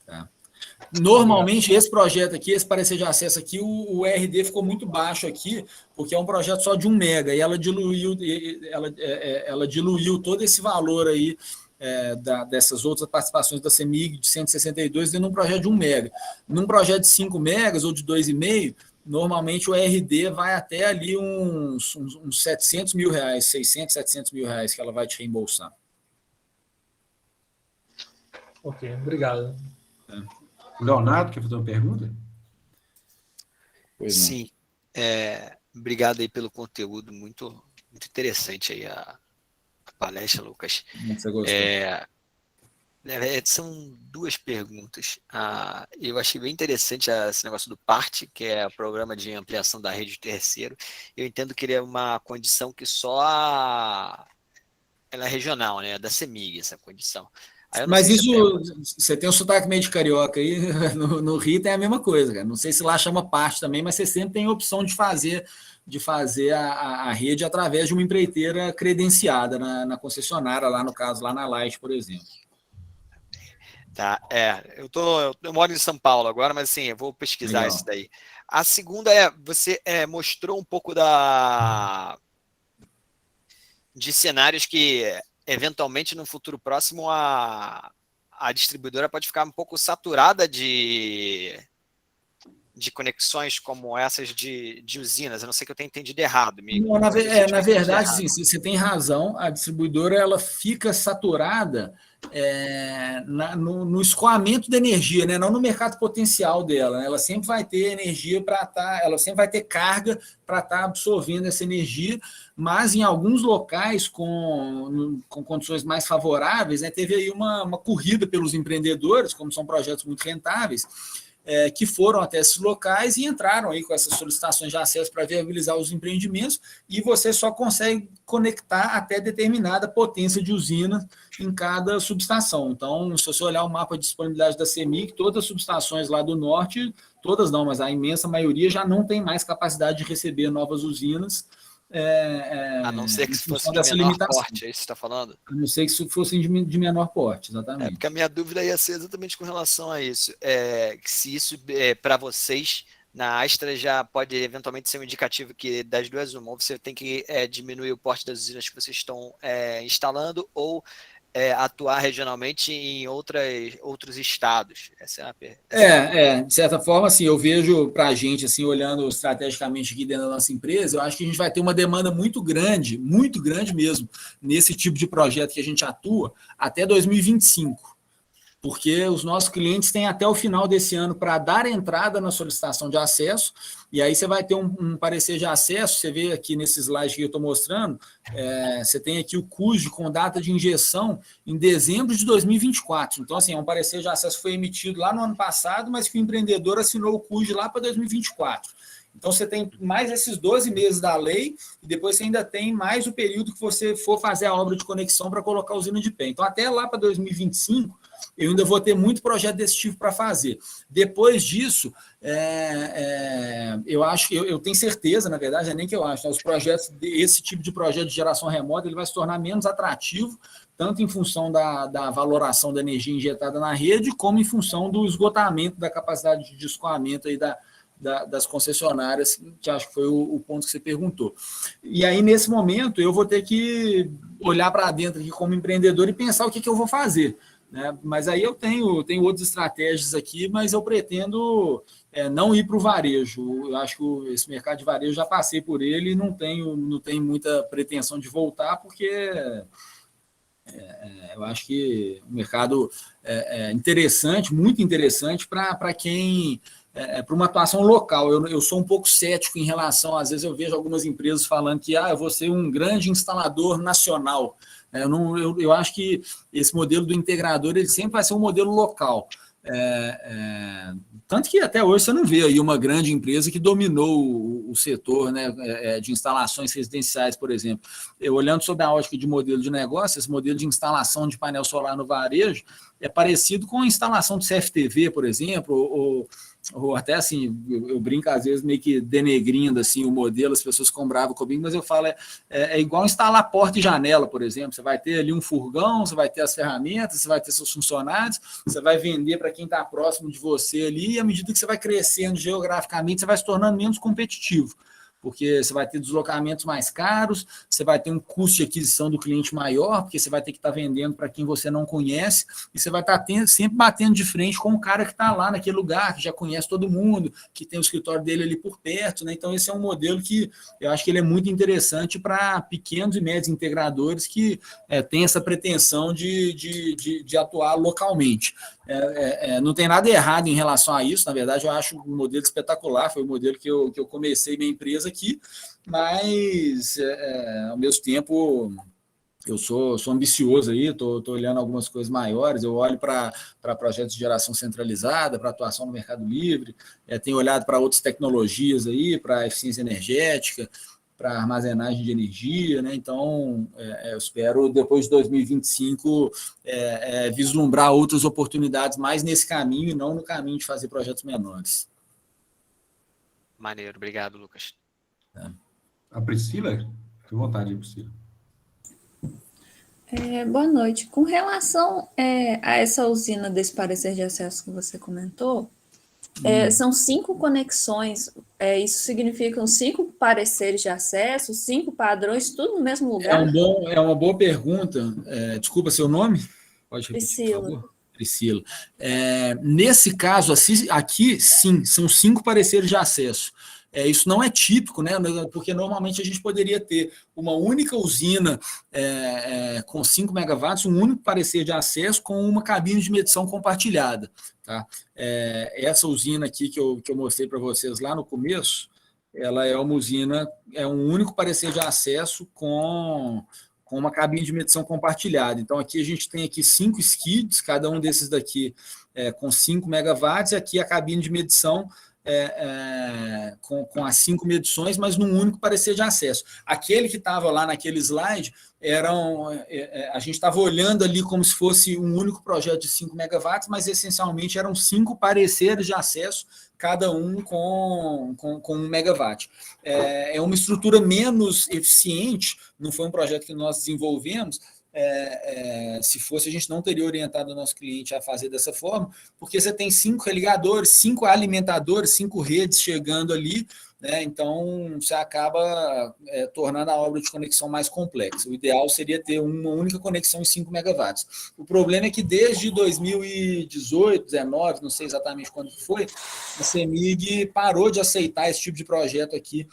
Tá. Normalmente, esse projeto aqui, esse parecer de acesso aqui, o RD ficou muito baixo aqui, porque é um projeto só de 1 mega, e ela diluiu todo esse valor aí dessas outras participações da CEMIG de 162 dentro de um projeto de 1 mega. Num projeto de 5 megas ou de 2,5, normalmente o RD vai até ali uns 700 mil reais, 600, 700 mil reais que ela vai te reembolsar. Ok, obrigado. O Leonardo quer fazer uma pergunta? Pois não. Sim, obrigado aí pelo conteúdo, muito, muito interessante aí a palestra, Lucas. Você gostou? São 2 perguntas. Eu achei bem interessante esse negócio do PART, que é o Programa de Ampliação da Rede de Terceiro. Eu entendo que ele é uma condição que ela é regional, né? Da CEMIG, essa condição. Mas isso, você tem um sotaque meio de carioca aí, no Rio tem a mesma coisa, cara. Não sei se lá chama PART também, mas você sempre tem a opção de fazer a rede através de uma empreiteira credenciada na concessionária, lá no caso, lá na Light, por exemplo. Tá, eu moro em São Paulo agora, mas assim, eu vou pesquisar Legal. isso daí. A segunda você mostrou um pouco de cenários que, eventualmente, no futuro próximo, a distribuidora pode ficar um pouco saturada de conexões como essas de usinas. A não ser que eu tenha entendido errado. Não, na verdade, sim, você tem razão. A distribuidora ela fica saturada no escoamento da energia, né? Não no mercado potencial dela, né? Ela sempre vai ter energia ela sempre vai ter carga para estar absorvendo essa energia, mas em alguns locais com condições mais favoráveis, né? Teve aí uma corrida pelos empreendedores, como são projetos muito rentáveis, que foram até esses locais e entraram aí com essas solicitações de acesso para viabilizar os empreendimentos, e você só consegue conectar até determinada potência de usina em cada subestação. Então, se você olhar o mapa de disponibilidade da CEMIG, todas as subestações lá do norte, todas não, mas a imensa maioria já não tem mais capacidade de receber novas usinas. A não ser que fosse de menor porte, é isso que você está falando? A não ser que isso fosse de menor porte, exatamente. Porque a minha dúvida ia ser exatamente com relação a isso. Se isso, para vocês, na Astra, já pode eventualmente ser um indicativo que das duas uma, ou você tem que diminuir o porte das usinas que vocês estão instalando, ou atuar regionalmente em outros estados. Essa é a pergunta. De certa forma, assim, eu vejo para a gente, assim, olhando estrategicamente aqui dentro da nossa empresa, eu acho que a gente vai ter uma demanda muito grande mesmo, nesse tipo de projeto que a gente atua, até 2025. Porque os nossos clientes têm até o final desse ano para dar entrada na solicitação de acesso, e aí você vai ter um parecer de acesso. Você vê aqui nesse slide que eu estou mostrando, você tem aqui o CUJ com data de injeção em dezembro de 2024. Então, assim, é um parecer de acesso que foi emitido lá no ano passado, mas que o empreendedor assinou o CUJ lá para 2024. Então, você tem mais esses 12 meses da lei, e depois você ainda tem mais o período que você for fazer a obra de conexão para colocar a usina de pé. Então, até lá para 2025, eu ainda vou ter muito projeto desse tipo para fazer. Depois disso, eu tenho certeza, na verdade, é nem que eu acho, os projetos, esse tipo de projeto de geração remota, ele vai se tornar menos atrativo, tanto em função da valoração da energia injetada na rede, como em função do esgotamento da capacidade de escoamento aí das concessionárias, que acho que foi o ponto que você perguntou. E aí, nesse momento, eu vou ter que olhar para dentro aqui como empreendedor e pensar o que eu vou fazer, né? Mas aí eu tenho outras estratégias aqui, mas eu pretendo não ir para o varejo. Eu acho que esse mercado de varejo já passei por ele e não tenho muita pretensão de voltar, porque eu acho que o mercado é interessante, muito interessante para quem... para uma atuação local. Eu sou um pouco cético em relação, às vezes eu vejo algumas empresas falando que eu vou ser um grande instalador nacional. Eu acho que esse modelo do integrador ele sempre vai ser um modelo local. Tanto que até hoje você não vê aí uma grande empresa que dominou o setor, né, de instalações residenciais, por exemplo. Olhando sob a ótica de modelo de negócio, esse modelo de instalação de painel solar no varejo é parecido com a instalação de CFTV, por exemplo, ou até assim, eu brinco às vezes meio que denegrindo assim, o modelo, as pessoas ficam bravas comigo, mas eu falo, é igual instalar porta e janela, por exemplo. Você vai ter ali um furgão, você vai ter as ferramentas, você vai ter seus funcionários, você vai vender para quem está próximo de você ali, e à medida que você vai crescendo geograficamente, você vai se tornando menos competitivo, porque você vai ter deslocamentos mais caros, você vai ter um custo de aquisição do cliente maior, porque você vai ter que estar vendendo para quem você não conhece, e você vai estar sempre batendo de frente com o cara que está lá naquele lugar, que já conhece todo mundo, que tem o escritório dele ali por perto, né? Então esse é um modelo que eu acho que ele é muito interessante para pequenos e médios integradores que têm essa pretensão de atuar localmente. Não tem nada errado em relação a isso, na verdade eu acho um modelo espetacular, foi o modelo que eu comecei minha empresa aqui, mas ao mesmo tempo eu sou ambicioso aí, estou olhando algumas coisas maiores, eu olho para projetos de geração centralizada, para atuação no Mercado Livre, tenho olhado para outras tecnologias aí, para eficiência energética, para armazenagem de energia, né? Então, eu espero, depois de 2025, vislumbrar outras oportunidades mais nesse caminho e não no caminho de fazer projetos menores. Maneiro, obrigado, Lucas. A Priscila? Fique à vontade, Priscila. Boa noite. Com relação a essa usina desse parecer de acesso que você comentou, são 5 conexões, isso significa 5 pareceres de acesso, 5 padrões, tudo no mesmo lugar? É uma boa pergunta. Desculpa seu nome? Pode repetir, Priscila. por favor? Priscila. Nesse caso, aqui, sim, são 5 pareceres de acesso. Isso não é típico, né? Porque normalmente a gente poderia ter uma única usina com 5 megawatts, um único parecer de acesso com uma cabine de medição compartilhada. Tá? Essa usina aqui que eu mostrei para vocês lá no começo, ela é uma usina, um único parecer de acesso com uma cabine de medição compartilhada. Então, aqui a gente tem aqui 5 skids, cada um desses daqui com 5 megawatts, e aqui a cabine de medição com as 5 medições, mas num único parecer de acesso. Aquele que estava lá naquele slide, a gente estava olhando ali como se fosse um único projeto de 5 megawatts, mas essencialmente eram 5 pareceres de acesso, cada um com 1 megawatt. É uma estrutura menos eficiente, não foi um projeto que nós desenvolvemos. Se fosse, a gente não teria orientado o nosso cliente a fazer dessa forma, porque você tem 5 religadores, 5 alimentadores, 5 redes chegando ali, né? Então você acaba tornando a obra de conexão mais complexa. O ideal seria ter uma única conexão em 5 megawatts. O problema é que desde 2018, 2019, não sei exatamente quando foi, a CEMIG parou de aceitar esse tipo de projeto aqui,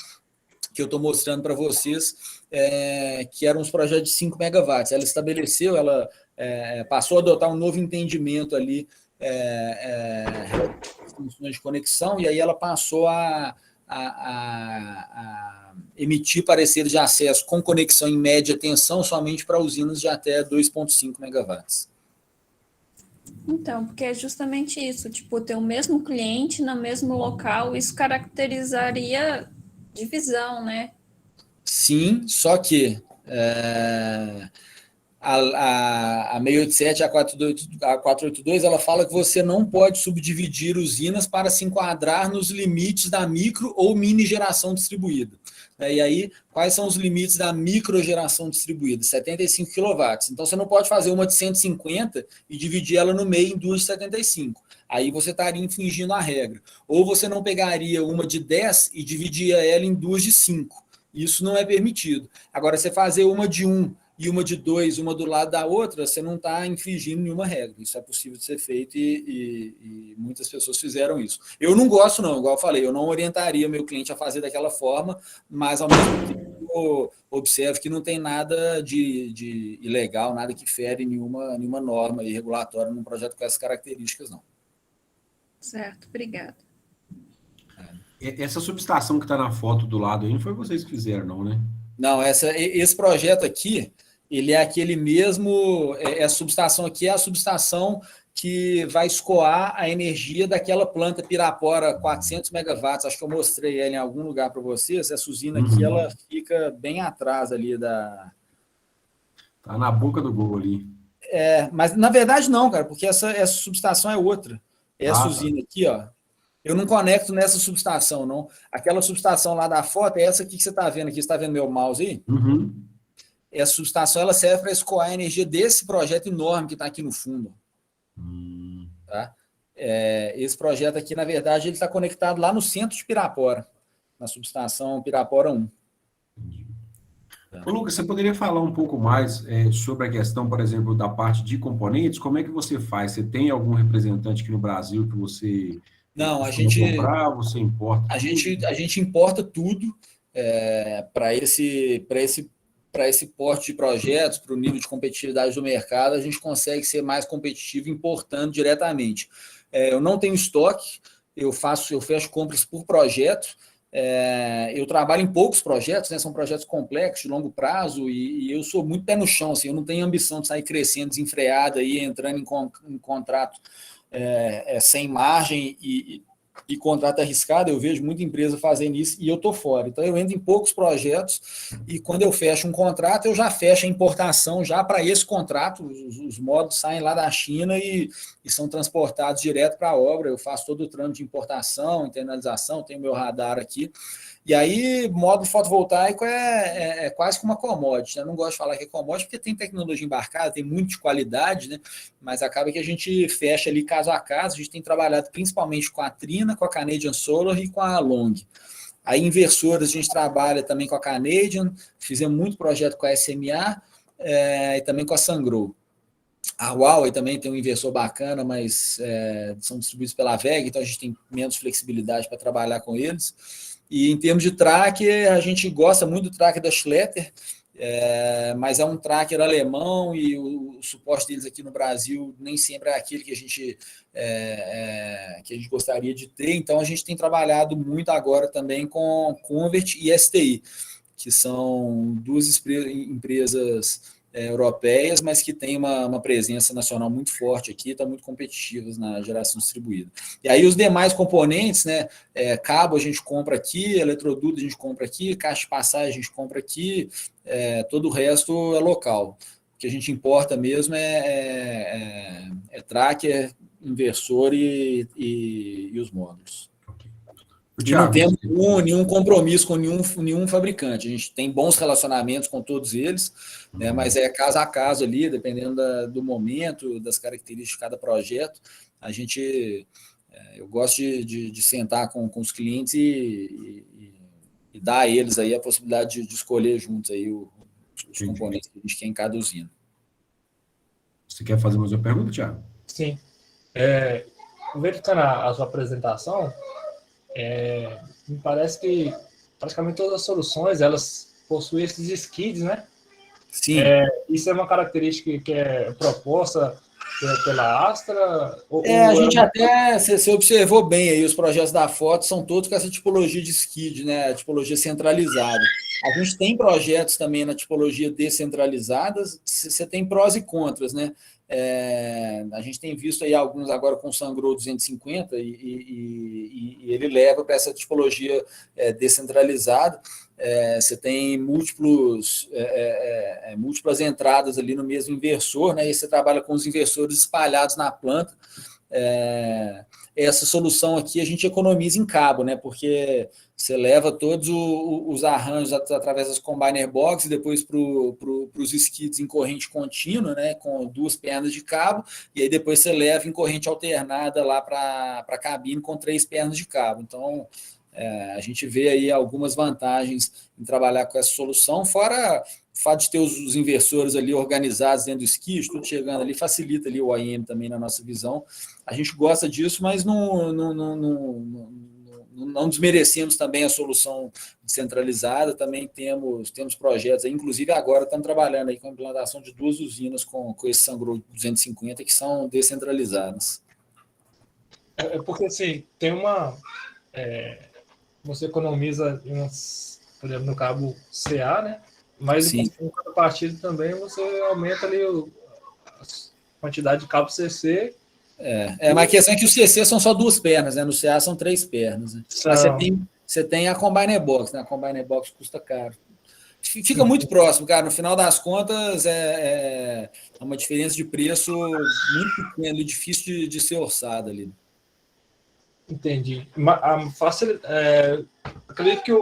que eu estou mostrando para vocês, que eram os projetos de 5 megawatts. Ela estabeleceu, ela passou a adotar um novo entendimento ali, funções de conexão, e aí ela passou a emitir pareceres de acesso com conexão em média tensão somente para usinas de até 2,5 megawatts. Então, porque é justamente isso, tipo, ter o mesmo cliente no mesmo local, isso caracterizaria divisão, né? Sim, só que a 687 e a 482, ela fala que você não pode subdividir usinas para se enquadrar nos limites da micro ou mini geração distribuída. E aí, quais são os limites da microgeração distribuída? 75 kW. Então, você não pode fazer uma de 150 e dividir ela no meio em 2 de 75. Aí você estaria infringindo a regra. Ou você não pegaria uma de 10 e dividiria ela em 2 de 5. Isso não é permitido. Agora, você fazer uma de 1 e uma de 2, uma do lado da outra, você não está infringindo nenhuma regra. Isso é possível de ser feito e muitas pessoas fizeram isso. Eu não gosto, não, igual eu falei, eu não orientaria meu cliente a fazer daquela forma, mas ao mesmo tempo observo que não tem nada de ilegal, nada que fere nenhuma norma regulatória num projeto com essas características, não. Certo, obrigada. Essa subestação que está na foto do lado aí, não foi vocês que fizeram, não, né? Não, esse projeto aqui, ele é aquele mesmo, essa subestação aqui é a subestação que vai escoar a energia daquela planta Pirapora 400 megawatts, acho que eu mostrei ela em algum lugar para vocês, essa usina aqui, ela fica bem atrás ali da... Tá na boca do gol ali. Mas na verdade não, cara, porque essa subestação é outra. Essa usina aqui, ó, eu não conecto nessa subestação, não. Aquela subestação lá da foto é essa aqui que você está vendo aqui, você está vendo meu mouse aí? Essa subestação ela serve para escoar a energia desse projeto enorme que está aqui no fundo. Tá? Esse projeto aqui, na verdade, ele está conectado lá no centro de Pirapora, na subestação Pirapora 1. Ô, Lucas, você poderia falar um pouco mais sobre a questão, por exemplo, da parte de componentes? Como é que você faz? Você tem algum representante aqui no Brasil que você... Não, a gente comprar, você importa? A gente importa tudo para esse porte de projetos, para o nível de competitividade do mercado, a gente consegue ser mais competitivo importando diretamente. Eu não tenho estoque, eu fecho compras por projeto, eu trabalho em poucos projetos, né, são projetos complexos, de longo prazo, e eu sou muito pé no chão, assim, eu não tenho ambição de sair crescendo desenfreada, aí, entrando em contrato sem margem e contrato arriscado. Eu vejo muita empresa fazendo isso e eu estou fora. Então, eu entro em poucos projetos e quando eu fecho um contrato, eu já fecho a importação já para esse contrato. Os módulos saem lá da China e são transportados direto para a obra. Eu faço todo o trâmite de importação, internalização, tenho meu radar aqui. E aí, módulo fotovoltaico é quase que uma commodity, né? Eu não gosto de falar que é commodity porque tem tecnologia embarcada, tem muito de qualidade, né? Mas acaba que a gente fecha ali caso a caso. A gente tem trabalhado principalmente com a Trina, com a Canadian Solar e com a Long. Aí, inversores, a gente trabalha também com a Canadian, fizemos muito projeto com a SMA e também com a Sungrow. A Huawei também tem um inversor bacana, mas são distribuídos pela VEG, então a gente tem menos flexibilidade para trabalhar com eles. E em termos de tracker, a gente gosta muito do tracker da Schletter, mas é um tracker alemão e o suporte deles aqui no Brasil nem sempre é aquele que a gente gostaria de ter. Então, a gente tem trabalhado muito agora também com Convert e STI, que são duas empresas europeias, mas que tem uma presença nacional muito forte aqui, estão muito competitivas na geração distribuída. E aí os demais componentes, né, cabo a gente compra aqui, eletroduto a gente compra aqui, caixa de passagem a gente compra aqui, todo o resto é local. O que a gente importa mesmo é tracker, inversor e os módulos. E não temos nenhum compromisso com nenhum fabricante. A gente tem bons relacionamentos com todos eles, né, mas é caso a caso ali, dependendo do momento, das características de cada projeto. Eu gosto de sentar com os clientes e dar a eles aí a possibilidade de escolher juntos aí os componentes que a gente quer em cada usina. Você quer fazer mais uma pergunta, Thiago? Sim. Verificando a sua apresentação, me parece que praticamente todas as soluções elas possuem esses skids, né? Sim. Isso é uma característica que é proposta pela Astra? A gente até, você observou bem aí, os projetos da foto são todos com essa tipologia de skid, né? A tipologia centralizada. A gente tem projetos também na tipologia descentralizada, você tem prós e contras, né? A gente tem visto aí alguns agora com o Sungrow 250 e ele leva para essa tipologia descentralizada. Você tem múltiplas entradas ali no mesmo inversor, né? E você trabalha com os inversores espalhados na planta. Essa solução aqui a gente economiza em cabo, né? Porque você leva todos os arranjos através das combiner box e depois para os skids em corrente contínua, né? Com 2 pernas de cabo, e aí depois você leva em corrente alternada lá para a cabine com 3 pernas de cabo. Então, A gente vê aí algumas vantagens em trabalhar com essa solução, fora o fato de ter os inversores ali organizados dentro do skid, tudo chegando ali, facilita ali o OIM também na nossa visão. A gente gosta disso, mas não desmerecemos também a solução descentralizada, também temos projetos aí, inclusive agora estamos trabalhando aí com a implantação de 2 usinas com esse Sungrow 250 que são descentralizadas. Porque assim, tem uma... você economiza, por exemplo, no cabo CA, né? Mas em contrapartida também você aumenta ali a quantidade de cabo CC. Mas a questão é que os CC são só 2 pernas, né? No CA são 3 pernas. Né? Mas você tem a Combiner Box, né? A Combiner Box custa caro. Fica muito próximo, cara. No final das contas, é uma diferença de preço muito pequena, difícil de ser orçada ali. Entendi. Acredito que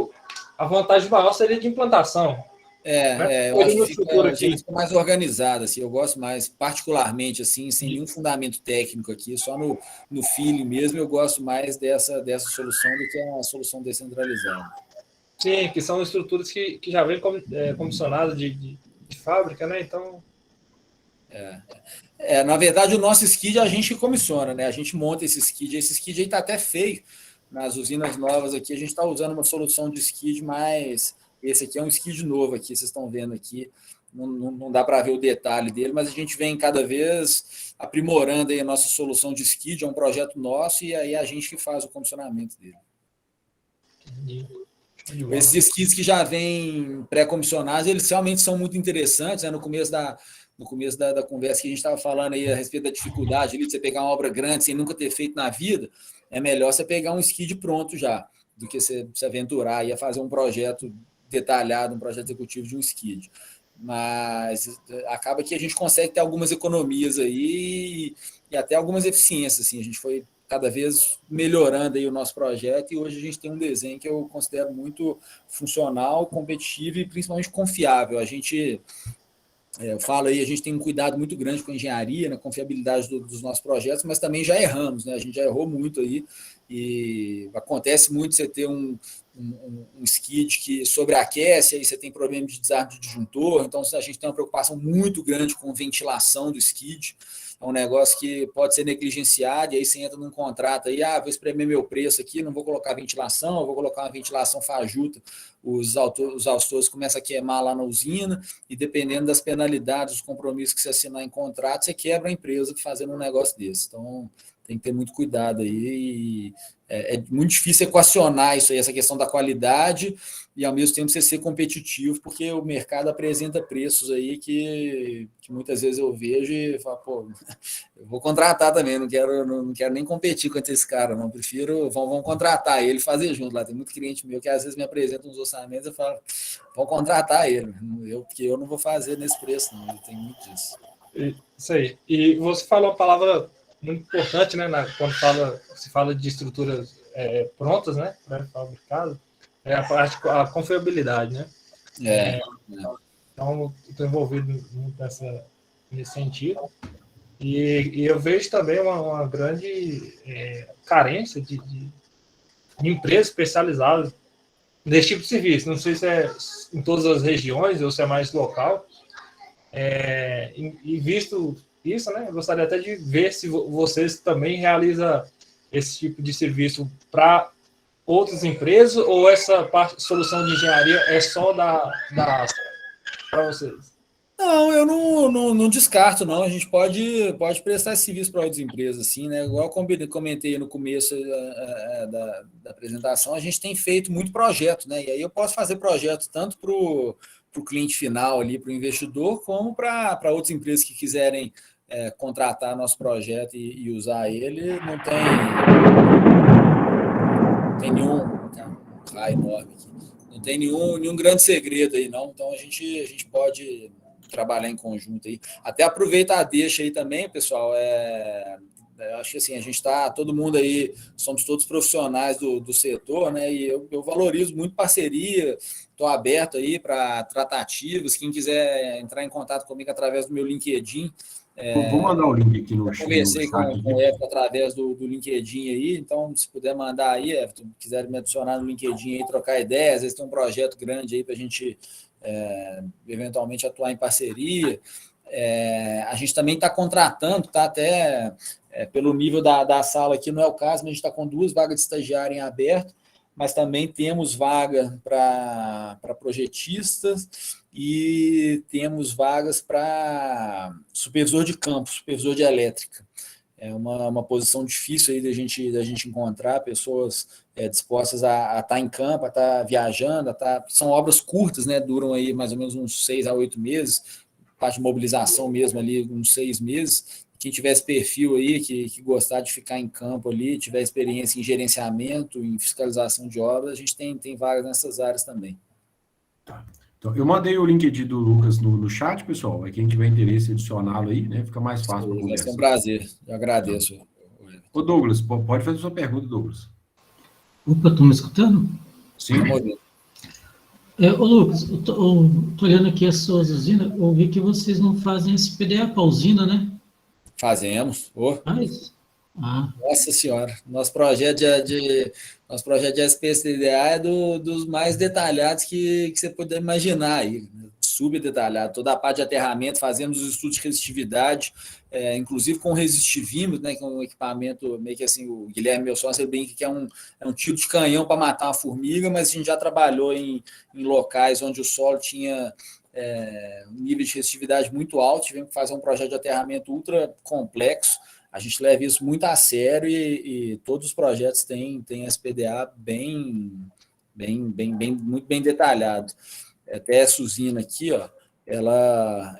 a vantagem maior seria de implantação. Eu acho que fica mais organizada, assim, eu gosto mais, particularmente, assim, sem nenhum fundamento técnico aqui, só no feeling mesmo, eu gosto mais dessa solução do que a solução descentralizada. Sim, que são estruturas que já vêm comissionadas de fábrica, né? Então... na verdade, o nosso skid a gente comissiona, né? A gente monta esse skid aí está até feio. Nas usinas novas aqui, a gente está usando uma solução de skid mais... Esse aqui é um skid novo aqui, vocês estão vendo aqui. Não dá para ver o detalhe dele, mas a gente vem cada vez aprimorando aí a nossa solução de skid, é um projeto nosso, e aí a gente que faz o comissionamento dele. Esses skids que já vêm pré-comissionados, eles realmente são muito interessantes, né? No começo da conversa que a gente estava falando aí a respeito da dificuldade ali de você pegar uma obra grande sem nunca ter feito na vida, é melhor você pegar um skid pronto já, do que você se aventurar e fazer um projeto detalhado, um projeto executivo de um skid. Mas acaba que a gente consegue ter algumas economias aí e até algumas eficiências. Assim, a gente foi cada vez melhorando aí o nosso projeto e hoje a gente tem um desenho que eu considero muito funcional, competitivo e principalmente confiável. Eu falo aí, a gente tem um cuidado muito grande com a engenharia, na confiabilidade dos nossos projetos, mas também já erramos, né? A gente já errou muito aí e acontece muito você ter um skid que sobreaquece, aí você tem problema de desarme de disjuntor, então a gente tem uma preocupação muito grande com ventilação do skid, é um negócio que pode ser negligenciado, e aí você entra num contrato aí, vou espremer meu preço aqui, não vou colocar ventilação, eu vou colocar uma ventilação fajuta, os austores começam a queimar lá na usina, e dependendo das penalidades, dos compromissos que você assinar em contrato, você quebra a empresa fazendo um negócio desse. Então, tem que ter muito cuidado aí, é muito difícil equacionar isso aí, essa questão da qualidade, e ao mesmo tempo você ser competitivo, porque o mercado apresenta preços aí que muitas vezes eu vejo e falo, pô, eu vou contratar também, não quero nem competir contra esse cara, não, prefiro, vão contratar ele e fazer junto lá. Tem muito cliente meu que às vezes me apresenta uns orçamentos e eu falo, vão contratar ele, porque eu não vou fazer nesse preço, não, eu tenho muito disso. Isso aí. E você falou a palavra muito importante, né, quando se fala de estruturas prontas, né, pré-fabricadas, a confiabilidade, né? Então, estou envolvido muito nesse sentido. E eu vejo também uma grande carência de empresas especializadas nesse tipo de serviço. Não sei se é em todas as regiões ou se é mais local. E visto isso, né, eu gostaria até de ver se vocês também realizam esse tipo de serviço para outras empresas ou essa solução de engenharia é só da Astra para vocês? Não, eu não descarto, não. A gente pode prestar esse serviço para outras empresas, assim, né? Igual eu comentei no começo da apresentação, a gente tem feito muito projeto, né? E aí eu posso fazer projeto tanto para o cliente final ali, para o investidor, como para outras empresas que quiserem contratar nosso projeto e usar ele. Não tem nenhum enorme aqui. Não tem nenhum grande segredo aí, não. Então a gente pode trabalhar em conjunto aí. Até aproveitar a deixa aí também, pessoal. Acho que assim, a gente está, todo mundo aí, somos todos profissionais do setor, né? E eu valorizo muito parceria, estou aberto aí para tratativas. Quem quiser entrar em contato comigo através do meu LinkedIn, Vou mandar o link aqui no chat. Conversei com o Everton através do LinkedIn aí, então se puder mandar aí, Everton, quiser me adicionar no LinkedIn aí, trocar ideias, às vezes tem um projeto grande aí para a gente eventualmente atuar em parceria. A gente também está contratando, tá até pelo nível da sala aqui, não é o caso, mas a gente está com 2 vagas de estagiário em aberto, mas também temos vaga para projetistas e temos vagas para supervisor de campo, supervisor de elétrica. É uma posição difícil aí da gente encontrar pessoas dispostas a estar em campo, a estar viajando, são obras curtas, né? Duram aí mais ou menos uns 6 a 8 meses, parte de mobilização mesmo ali, uns 6 meses. Quem tiver esse perfil aí, que gostar de ficar em campo ali, tiver experiência em gerenciamento, em fiscalização de obras, a gente tem vagas nessas áreas também. Tá. Então, eu mandei o LinkedIn do Lucas no chat, pessoal. Quem tiver interesse em adicioná-lo aí, né? Fica mais fácil para conversar. Vai ser um prazer, eu agradeço. Ô, Douglas, pode fazer sua pergunta, Douglas. Opa, estão me escutando? Sim. Ô, Lucas, eu tô olhando aqui as suas usinas, eu vi que vocês não fazem SPDA para usina, né? Fazemos. Faz? Nossa Senhora, nosso projeto de SPDA é dos mais detalhados que você puder imaginar aí, subdetalhado. Toda a parte de aterramento, fazemos os estudos de resistividade, inclusive com resistivímetro, né, que é um equipamento meio que assim, o Guilherme, meu sócio, ele brinca que é um tiro de canhão para matar uma formiga, mas a gente já trabalhou em locais onde o solo tinha um nível de resistividade muito alto, tivemos que fazer um projeto de aterramento ultra complexo. A gente leva isso muito a sério e todos os projetos têm SPDA muito bem detalhado. Até essa usina aqui, ó, ela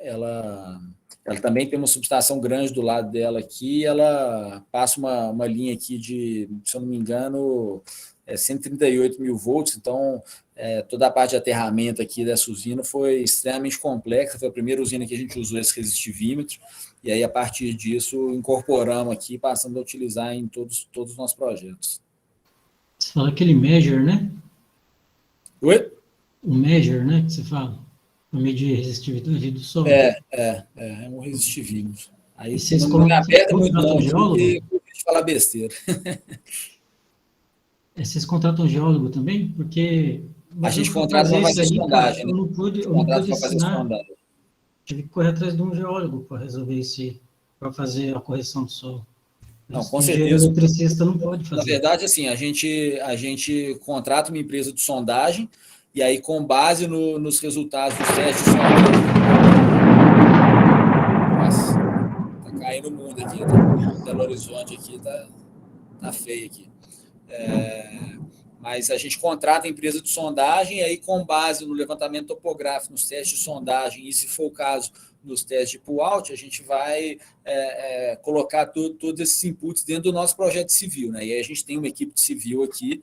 também tem uma subestação grande do lado dela aqui, ela passa uma linha aqui de, se eu não me engano, 138 mil volts, então toda a parte de aterramento aqui dessa usina foi extremamente complexa, foi a primeira usina que a gente usou esse resistivímetro, e aí a partir disso incorporamos aqui, passando a utilizar em todos os nossos projetos. Você fala aquele measure, né? Oi? O measure, né, que você fala, para medir a resistividade do solo. É um resistivímetro. Aí vocês não me aperta muito não, geólogo? porque eu vou falar besteira. Vocês contratam geólogo também? Porque a gente contrata para fazer sondagem. Eu não pude ensinar. Tive que correr atrás de um geólogo para resolver isso, para fazer a correção do solo. Não, com certeza. O eletricista não pode fazer. Na verdade, assim, a gente contrata uma empresa de sondagem e aí, com base nos resultados dos testes de sondagem... Nossa, tá caindo o mundo aqui, tá? Belo Horizonte aqui tá feio aqui. Mas a gente contrata a empresa de sondagem e aí, com base no levantamento topográfico, nos testes de sondagem, e se for o caso, nos testes de pull-out, a gente vai colocar todos esses inputs dentro do nosso projeto civil, né? E aí a gente tem uma equipe de civil aqui,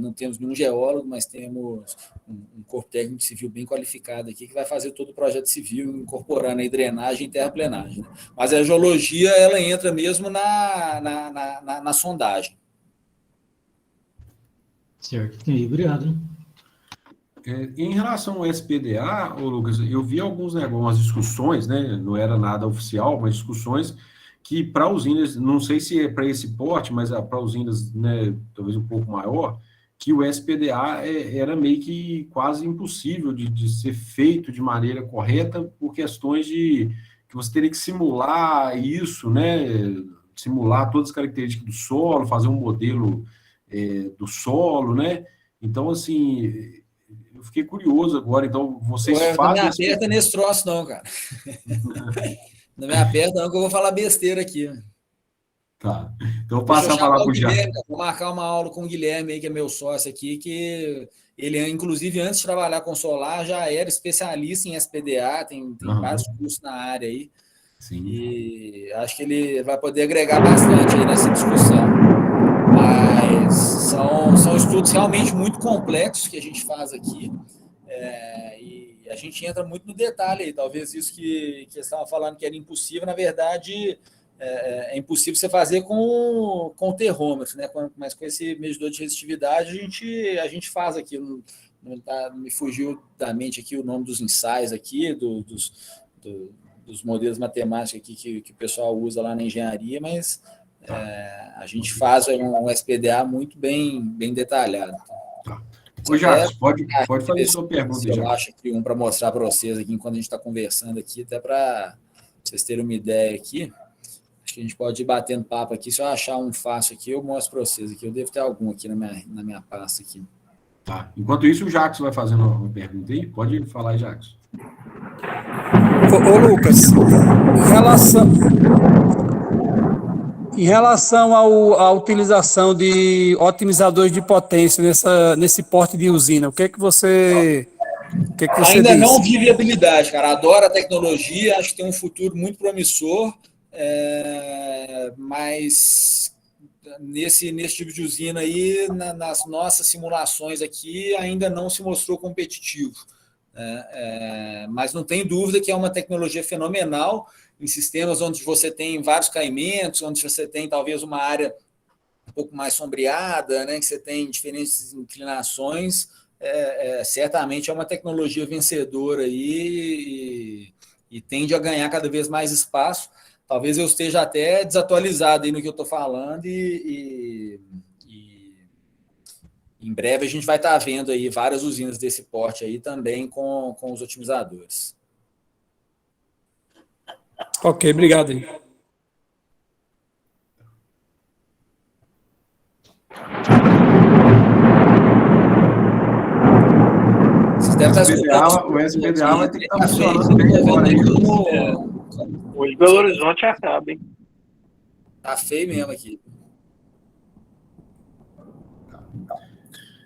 não temos nenhum geólogo, mas temos um corpo técnico civil bem qualificado aqui, que vai fazer todo o projeto civil, incorporando aí drenagem e terraplenagem, né? Mas a geologia, ela entra mesmo na sondagem. Certo, obrigado. Em relação ao SPDA, Lucas, eu vi algumas discussões, né? Não era nada oficial, mas discussões que para usinas, não sei se é para esse porte, mas para usinas, né, talvez um pouco maior, que o SPDA era meio que quase impossível de ser feito de maneira correta por questões de que você teria que simular isso, né? Simular todas as características do solo, fazer um modelo do solo, né? Então, assim, eu fiquei curioso agora. Então, vocês fazem... Não me aperta nesse troço, não, cara. Não me aperta, não, que eu vou falar besteira aqui. Tá. Então, eu passo a palavra para o Guilherme. Vou marcar uma aula com o Guilherme, aí, que é meu sócio aqui, que ele, inclusive, antes de trabalhar com solar, já era especialista em SPDA, tem vários cursos na área aí. Sim. E acho que ele vai poder agregar bastante aí nessa discussão. Mas são estudos realmente muito complexos que a gente faz aqui, e a gente entra muito no detalhe aí. Talvez isso que você estava falando que era impossível, na verdade, é impossível você fazer com o terrômetro, né? Mas com esse medidor de resistividade a gente faz aqui. Não me fugiu da mente aqui o nome dos ensaios aqui, dos modelos matemáticos aqui que o pessoal usa lá na engenharia, mas a gente faz um SPDA muito bem detalhado. Tá. Ô, Jacques, pode fazer sua pergunta, eu acho aqui para mostrar para vocês aqui, enquanto a gente está conversando aqui, até para vocês terem uma ideia aqui. Acho que a gente pode ir batendo papo aqui. Se eu achar um fácil aqui, eu mostro para vocês aqui. Eu devo ter algum aqui na minha pasta aqui. Tá. Enquanto isso, o Jacques vai fazendo uma pergunta aí. Pode falar aí, Jacques. Ô, Lucas, em relação à utilização de otimizadores de potência nesse porte de usina, o que é que você Ainda diz? não vi viabilidade, cara. Adoro a tecnologia, acho que tem um futuro muito promissor, mas nesse tipo de usina aí, nas nossas simulações aqui, ainda não se mostrou competitivo. Mas não tem dúvida que é uma tecnologia fenomenal em sistemas onde você tem vários caimentos, onde você tem talvez uma área um pouco mais sombreada, né, que você tem diferentes inclinações. Certamente é uma tecnologia vencedora aí e tende a ganhar cada vez mais espaço. Talvez eu esteja até desatualizado aí no que eu estou falando e em breve a gente vai estar vendo aí várias usinas desse porte aí também com os otimizadores. Ok, obrigado. Vocês devem estar escutando. O SPDA vai ter que estar funcionando bem agora. Hoje Belo Horizonte acaba, hein? Tá feio mesmo aqui.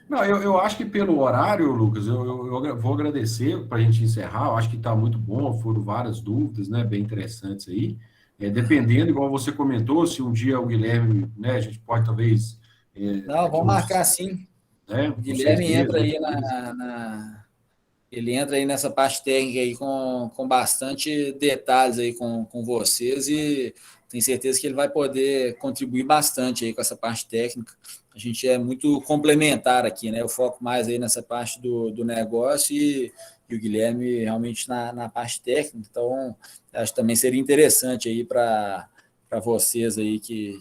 Não, eu acho que pelo horário, Lucas, eu vou agradecer para a gente encerrar. Eu acho que está muito bom, foram várias dúvidas, né, bem interessantes aí. Dependendo, igual você comentou, se um dia o Guilherme, né, a gente pode talvez. Não, vamos marcar sim. Né, o Guilherme entra aí ele entra aí nessa parte técnica aí com bastante detalhes aí com vocês e tenho certeza que ele vai poder contribuir bastante aí com essa parte técnica. A gente é muito complementar aqui, né? Eu foco mais aí nessa parte do negócio e o Guilherme realmente na parte técnica. Então, acho que também seria interessante aí para vocês aí que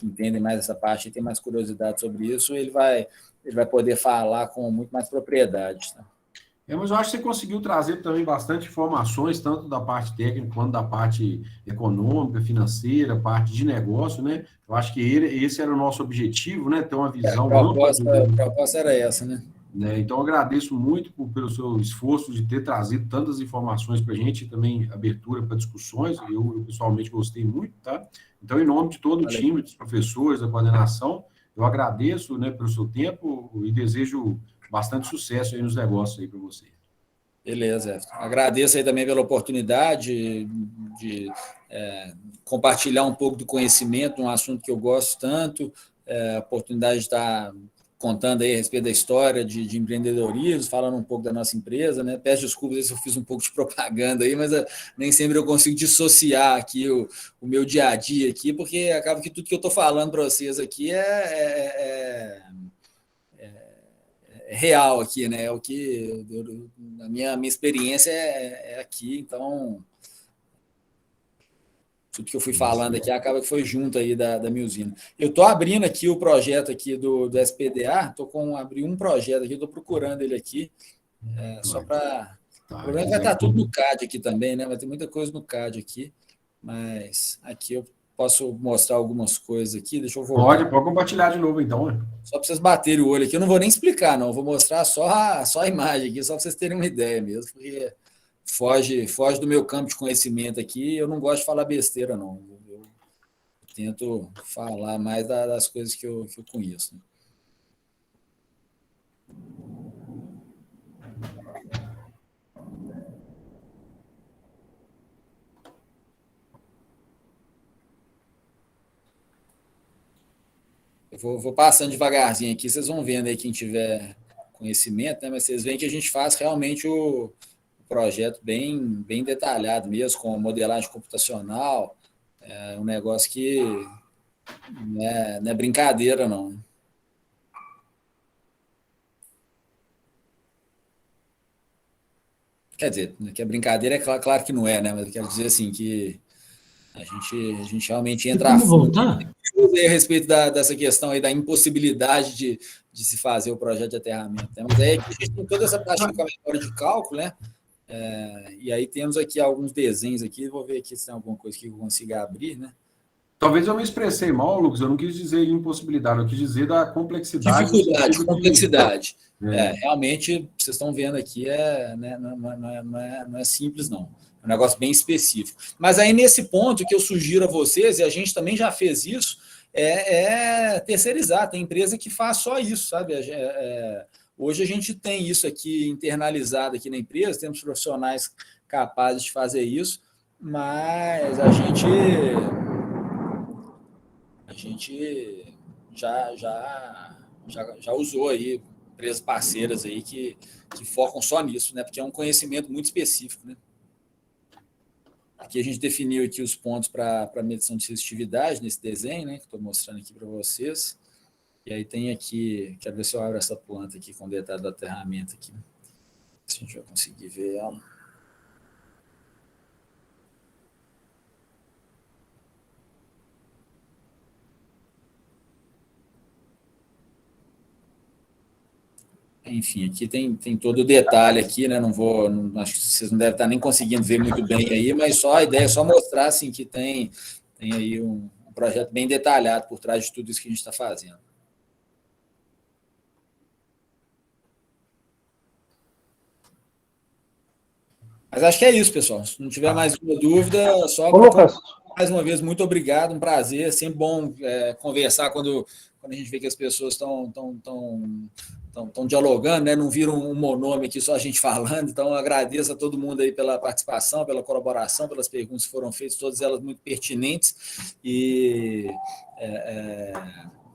entendem mais essa parte e têm mais curiosidade sobre isso, ele vai poder falar com muito mais propriedade, tá? Mas eu acho que você conseguiu trazer também bastante informações, tanto da parte técnica quanto da parte econômica, financeira, parte de negócio, né? Eu acho que esse era o nosso objetivo, né? Ter uma visão ampla. A proposta era essa, né? Então, eu agradeço muito pelo seu esforço de ter trazido tantas informações para a gente, e também abertura para discussões. Eu pessoalmente gostei muito, tá? Então, em nome de todo o time, dos professores, da coordenação, eu agradeço, né, pelo seu tempo e desejo bastante sucesso aí nos negócios aí para você. Beleza. Agradeço aí também pela oportunidade de compartilhar um pouco do conhecimento, um assunto que eu gosto tanto, a oportunidade de estar contando aí a respeito da história de empreendedorismo, falando um pouco da nossa empresa, né? Peço desculpas se eu fiz um pouco de propaganda aí, mas nem sempre eu consigo dissociar aqui o meu dia a dia aqui, porque acaba que tudo que eu estou falando para vocês aqui é real aqui, né? O que a minha experiência é aqui, então tudo que eu fui falando aqui acaba que foi junto aí da minha usina. Eu estou abrindo aqui o projeto aqui do SPDA, abri um projeto aqui, estou procurando ele aqui, só para... O problema é que vai estar tudo no CAD aqui também, né? Vai ter muita coisa no CAD aqui, mas aqui eu posso mostrar algumas coisas aqui, deixa eu voltar. Pode compartilhar de novo, então. Só para vocês baterem o olho aqui, eu não vou nem explicar, não, eu vou mostrar só a imagem aqui, só para vocês terem uma ideia mesmo, porque foge do meu campo de conhecimento aqui, eu não gosto de falar besteira, não. Eu tento falar mais das coisas que eu conheço. Eu vou passando devagarzinho aqui, vocês vão vendo aí quem tiver conhecimento, né? Mas vocês veem que a gente faz realmente o projeto bem detalhado mesmo, com modelagem computacional, um negócio que não é brincadeira, não. quer dizer, que a brincadeira é claro que não é, né? Mas eu quero dizer assim que a gente realmente entra a fundo a respeito dessa questão aí da impossibilidade de se fazer o projeto de aterramento. Né? Mas aí a gente tem toda essa parte de memória de cálculo, né? E aí temos aqui alguns desenhos aqui, vou ver aqui se tem alguma coisa que eu consiga abrir, né? Talvez eu me expressei mal, Lucas, eu não quis dizer impossibilidade, eu quis dizer da complexidade. Dificuldade, complexidade. Realmente, vocês estão vendo aqui, né, não é simples, não. É um negócio bem específico. Mas aí, nesse ponto, que eu sugiro a vocês, e a gente também já fez isso, é terceirizar. Tem empresa que faz só isso, sabe? Hoje a gente tem isso aqui internalizado aqui na empresa, temos profissionais capazes de fazer isso, mas a gente já usou aí empresas parceiras aí que focam só nisso, né? Porque é um conhecimento muito específico, né? Aqui a gente definiu aqui os pontos para medição de resistividade nesse desenho, né? Que estou mostrando aqui para vocês. E aí tem aqui, quero ver se eu abro essa planta aqui com detalhe do aterramento aqui. Se a gente vai conseguir ver ela. Enfim, aqui tem todo o detalhe aqui, né? Acho que vocês não devem estar nem conseguindo ver muito bem aí, mas só a ideia é só mostrar assim, que tem aí um projeto bem detalhado por trás de tudo isso que a gente está fazendo. Mas acho que é isso, pessoal. Se não tiver mais uma dúvida, só... Lucas. Mais uma vez, muito obrigado, um prazer. É sempre bom conversar quando a gente vê que as pessoas estão dialogando, né? Não vira um monômio aqui, só a gente falando. Então, agradeço a todo mundo aí pela participação, pela colaboração, pelas perguntas que foram feitas, todas elas muito pertinentes. E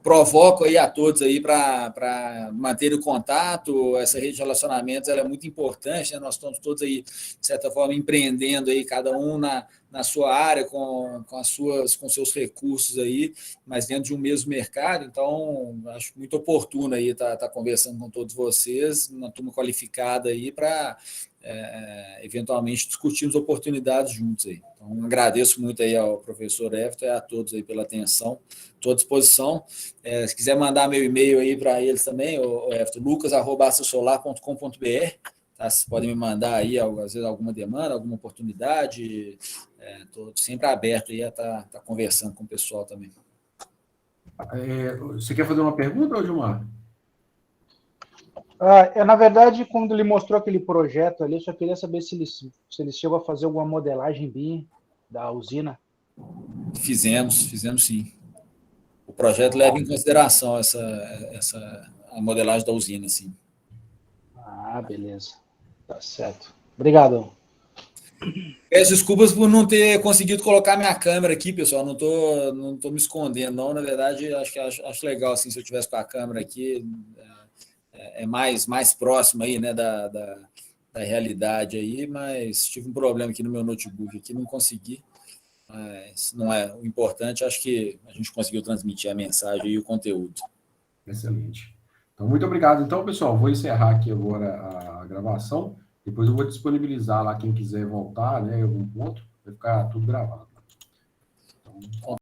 provoco aí a todos aí para manter o contato. Essa rede de relacionamentos ela é muito importante, né? Nós estamos todos aí, de certa forma, empreendendo aí, cada um na sua área, com seus recursos aí, mas dentro de um mesmo mercado. Então, acho muito oportuno aí estar conversando com todos vocês, uma turma qualificada aí, para eventualmente discutirmos oportunidades juntos aí. Então, agradeço muito aí ao professor Everton e a todos aí pela atenção, estou à disposição. Se quiser mandar meu e-mail aí para eles também, o Everton, lucas@astrosolar.com.br. Tá? Vocês podem me mandar aí, às vezes, alguma demanda, alguma oportunidade. Estou sempre aberto aí a estar conversando com o pessoal também. Você quer fazer uma pergunta, Gilmar? Na verdade, quando ele mostrou aquele projeto ali, eu só queria saber se eles chegam a fazer alguma modelagem BIM da usina. Fizemos sim. O projeto leva em consideração a modelagem da usina, sim. Beleza. Tá certo. Obrigado. Peço desculpas por não ter conseguido colocar minha câmera aqui, pessoal. Não tô me escondendo, não. Na verdade, acho legal assim, se eu tivesse com a câmera aqui, mais próximo aí, né, da realidade aí, mas tive um problema aqui no meu notebook, aqui não consegui. Mas não é o importante, acho que a gente conseguiu transmitir a mensagem e o conteúdo. Excelente. Então, muito obrigado. Então, pessoal, vou encerrar aqui agora a gravação. Depois eu vou disponibilizar lá quem quiser voltar, né, em algum ponto, vai ficar tudo gravado. Então,